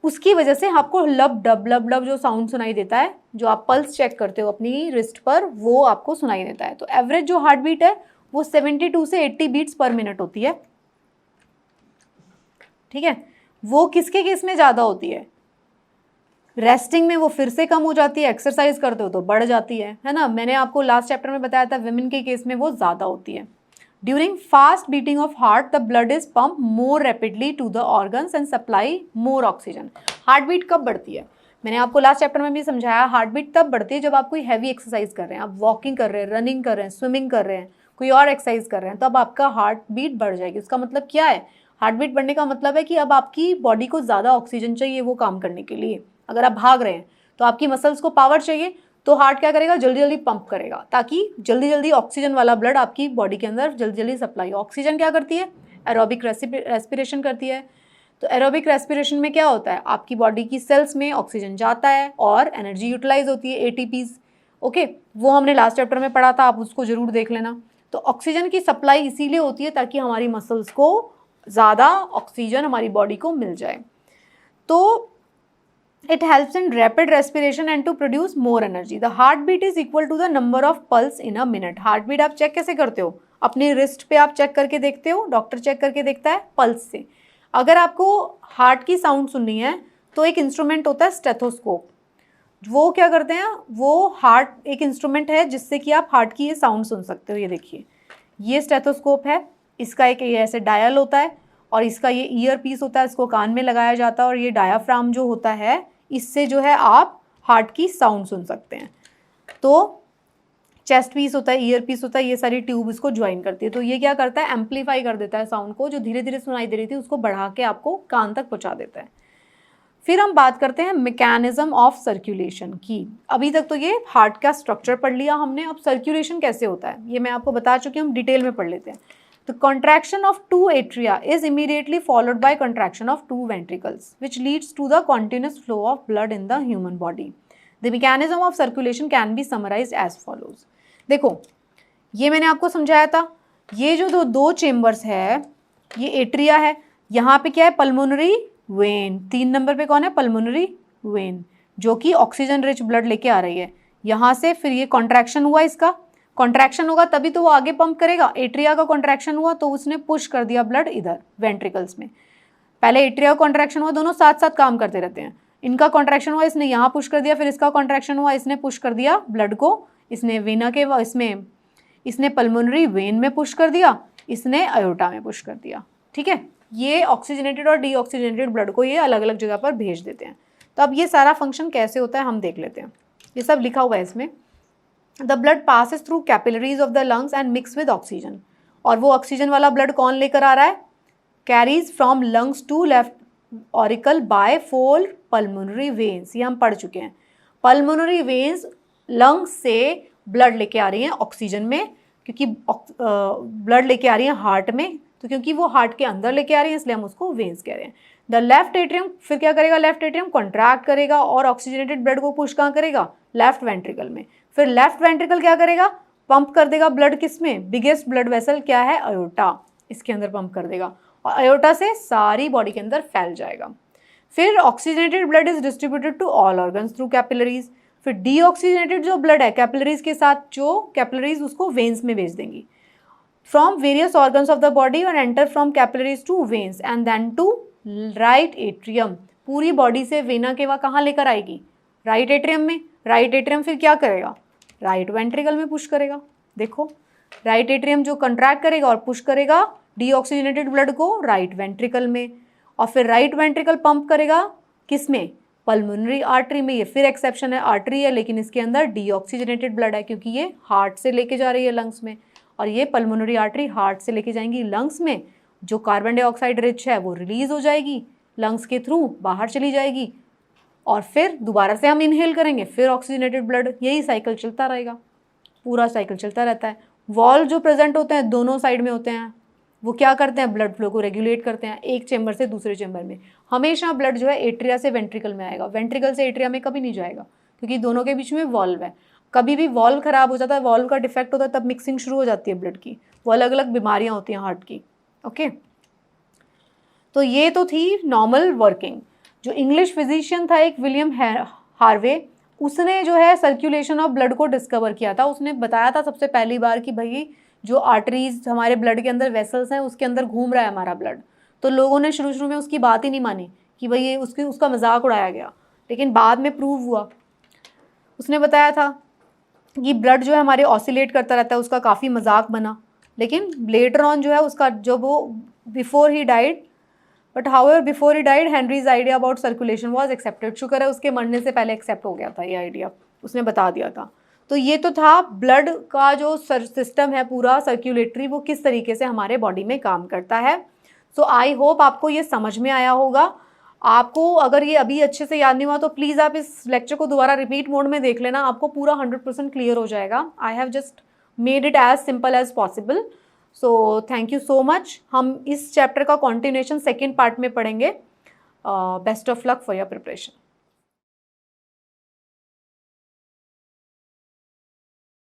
उसकी वजह से आपको लब डब जो साउंड सुनाई देता है, जो आप पल्स चेक करते हो अपनी रिस्ट पर, वो आपको सुनाई देता है। तो एवरेज जो हार्ट बीट है वो 72 से 80 बीट्स पर मिनट होती है। ठीक है, वो किसके केस में ज़्यादा होती है? रेस्टिंग में वो फिर से कम हो जाती है, एक्सरसाइज करते हो तो बढ़ जाती है ना। मैंने आपको लास्ट चैप्टर में बताया था विमेन के केस में वो ज़्यादा होती है। During fast beating of heart the blood is pump more rapidly to the organs and supply more oxygen. Heart beat कब बढ़ती है? मैंने आपको लास्ट चैप्टर में भी समझाया, हार्ट बीट तब बढ़ती है जब आप कोई हैवी एक्सरसाइज कर रहे हैं, आप वॉकिंग कर रहे हैं, रनिंग कर रहे हैं, स्विमिंग कर रहे हैं, कोई और एक्सरसाइज कर रहे हैं, तो अब आपका हार्ट बीट बढ़ जाएगी। उसका मतलब क्या है? हार्ट बीट बढ़ने का मतलब है कि अब आपकी बॉडी को ज़्यादा ऑक्सीजन चाहिए वो काम करने के लिए। अगर आप भाग रहे हैं तो आपकी मसल्स को पावर चाहिए, तो हार्ट क्या करेगा? जल्दी जल्दी पंप करेगा ताकि जल्दी जल्दी ऑक्सीजन वाला ब्लड आपकी बॉडी के अंदर जल्दी जल्दी सप्लाई हो। ऑक्सीजन क्या करती है? एरोबिक रेस्पिरेशन करती है। तो एरोबिक रेस्पिरेशन में क्या होता है? आपकी बॉडी की सेल्स में ऑक्सीजन जाता है और एनर्जी यूटिलाइज होती है, एटीपीज। ओके, वो हमने लास्ट चैप्टर में पढ़ा था, आप उसको जरूर देख लेना। तो ऑक्सीजन की सप्लाई इसीलिए होती है ताकि हमारी मसल्स को ज़्यादा ऑक्सीजन हमारी बॉडी को मिल जाए। तो it helps in rapid respiration and to produce more energy. The heartbeat is equal to the number of pulse in a minute. heartbeat आप चेक कैसे करते हो? अपनी रिस्ट पे आप चेक करके देखते हो, डॉक्टर चेक करके देखता है पल्स से। अगर आपको हार्ट की साउंड सुननी है तो एक इंस्ट्रूमेंट होता है स्टेथोस्कोप। वो क्या करते हैं? वो हार्ट एक इंस्ट्रूमेंट है जिससे कि आप हार्ट की ये साउंड सुन सकते हो। ये देखिए, ये स्टेथोस्कोप है, इसका एक ऐसे डायल होता है और इसका ये ईयर पीस होता है, इसको कान में लगाया जाता है और ये डायाफ्राम जो होता है इससे जो है आप हार्ट की साउंड सुन सकते हैं। तो चेस्ट पीस होता है, ईयर पीस होता है, ये सारी ट्यूब इसको ज्वाइन करती है। तो ये क्या करता है? एम्पलीफाई कर देता है साउंड को, जो धीरे धीरे सुनाई दे रही थी उसको बढ़ा के आपको कान तक पहुंचा देता है। फिर हम बात करते हैं मैकेनिज्म ऑफ सर्कुलेशन की। अभी तक तो ये हार्ट का स्ट्रक्चर पढ़ लिया हमने, अब सर्कुलेशन कैसे होता है ये मैं आपको बता चुकी हूँ, हम डिटेल में पढ़ लेते हैं। The contraction of two atria is immediately followed by contraction of two ventricles, which leads to the continuous flow of blood in the human body. The mechanism of circulation can be summarized as follows. देखो, ये मैंने आपको समझाया था, ये जो दो चेम्बर्स है, ये एट्रिया है, यहाँ पे क्या है? Pulmonary vein. 3 नंबर पे कौन है? पल्मोनरी वेन, जो कि ऑक्सीजन रिच ब्लड लेके आ रही है। यहाँ से फिर ये कॉन्ट्रैक्शन हुआ, इसका कॉन्ट्रैक्शन होगा तभी तो वो आगे पंप करेगा। एट्रिया का कॉन्ट्रैक्शन हुआ तो उसने पुश कर दिया ब्लड इधर वेंट्रिकल्स में। पहले एट्रिया का कॉन्ट्रैक्शन हुआ, दोनों साथ साथ काम करते रहते हैं। इनका कॉन्ट्रैक्शन हुआ, इसने यहाँ पुश कर दिया, फिर इसका कॉन्ट्रैक्शन हुआ, इसने पुश कर दिया ब्लड को, इसने वेना के इसने पल्मोनरी वेन में पुश कर दिया, इसने अयोर्टा में पुश कर दिया। ठीक है, ये ऑक्सीजनेटेड और डीऑक्सीजनेटेड ब्लड को ये अलग अलग जगह पर भेज देते हैं। तो अब ये सारा फंक्शन कैसे होता है हम देख लेते हैं। ये सब लिखा हुआ है इसमें। The blood passes through capillaries of the lungs and mix with oxygen. और वो ऑक्सीजन वाला ब्लड कौन लेकर आ रहा है? Carries from lungs to left auricle by 4 pulmonary veins. ये हम पढ़ चुके हैं। पल्मोनरी वेन्स लंग्स से ब्लड लेके आ रही हैं ऑक्सीजन में, क्योंकि ब्लड लेके आ रही है हार्ट में, तो क्योंकि वो हार्ट के अंदर लेके आ रही है इसलिए हम उसको वेन्स कह रहे हैं। द लेफ्ट एट्रियम फिर क्या करेगा? लेफ्ट एट्रियम कॉन्ट्रैक्ट करेगा और ऑक्सीजनेटेड ब्लड को पुश कहाँ करेगा? लेफ्ट वेंट्रिकल में। फिर लेफ्ट वेंट्रिकल क्या करेगा? पंप कर देगा ब्लड किस में? बिगेस्ट ब्लड वेसल क्या है? अयोटा, इसके अंदर पंप कर देगा और अयोटा से सारी बॉडी के अंदर फैल जाएगा। फिर oxygenated blood is distributed to all organs through capillaries. फिर डीऑक्सीजनेटेड जो ब्लड है कैपिलरीज के साथ, जो कैपिलरीज उसको वेन्स में भेज देंगी from various organs of the body और enter from capillaries to veins and then to right atrium. पूरी बॉडी से वेना केवा कहाँ लेकर आएगी? राइट एट्रियम में। राइट एट्रियम फिर क्या करेगा? राइट वेंट्रिकल में पुश करेगा। देखो राइट एट्रियम जो कंट्रैक्ट करेगा और पुश करेगा डीऑक्सीजनेटेड ब्लड को राइट वेंट्रिकल में, और फिर राइट वेंट्रिकल पंप करेगा किस में? पल्मोनरी आर्टरी में। ये फिर एक्सेप्शन है, आर्टरी है लेकिन इसके अंदर डीऑक्सीजनेटेड ब्लड है क्योंकि ये हार्ट से लेके जा रही है लंग्स में, और ये पल्मोनरी आर्टरी हार्ट से लेके जाएंगी लंग्स में। जो कार्बन डाइऑक्साइड रिच है वो रिलीज हो जाएगी लंग्स के थ्रू, बाहर चली जाएगी, और फिर दोबारा से हम इनहेल करेंगे, फिर ऑक्सीजनेटेड ब्लड। यही साइकिल चलता रहेगा, पूरा साइकिल चलता रहता है। वॉल्व जो प्रेजेंट होते हैं दोनों साइड में होते हैं, वो क्या करते हैं? ब्लड फ्लो को रेगुलेट करते हैं एक चेंबर से दूसरे चेंबर में। हमेशा ब्लड जो है एट्रिया से वेंट्रिकल में आएगा, वेंट्रिकल से एट्रिया में कभी नहीं जाएगा क्योंकि दोनों के बीच में वॉल्व है। कभी भी वॉल्व खराब हो जाता है, वॉल्व का डिफेक्ट होता है, तब मिक्सिंग शुरू हो जाती है ब्लड की। वो अलग अलग बीमारियां होती हैं हार्ट की। ओके, तो ये तो थी नॉर्मल वर्किंग। जो इंग्लिश फिजिशियन था एक विलियम हार्वे, उसने जो है सर्कुलेशन ऑफ ब्लड को डिस्कवर किया था। उसने बताया था सबसे पहली बार कि भाई जो आर्टरीज हमारे ब्लड के अंदर वेसल्स हैं उसके अंदर घूम रहा है हमारा ब्लड। तो लोगों ने शुरू में उसकी बात ही नहीं मानी कि भाई ये उसका मजाक उड़ाया गया, लेकिन बाद में प्रूव हुआ। उसने बताया था कि ब्लड जो है हमारे ऑसिलेट करता रहता है, उसका काफ़ी मजाक बना, लेकिन लेटर ऑन जो है उसका जब वो before he died but however before he died Henrys idea about circulation was accepted. शुक्र है उसके मरने से पहले एक्सेप्ट हो गया था ये आइडिया, उसने बता दिया था। तो ये तो था ब्लड का जो सिस्टम है पूरा सर्कुलेटरी, वो किस तरीके से हमारे बॉडी में काम करता है। सो आई होप आपको ये समझ में आया होगा। आपको अगर ये अभी अच्छे से याद नहीं हुआ तो प्लीज़ आप इस लेक्चर को दोबारा रिपीट मोड में देख लेना, आपको पूरा 100% क्लियर हो जाएगा। I have just made it as simple as possible. So thank you so much. हम इस चैप्टर का कॉन्टिन्यूएशन सेकेंड पार्ट में पढ़ेंगे। Best of luck for your preparation.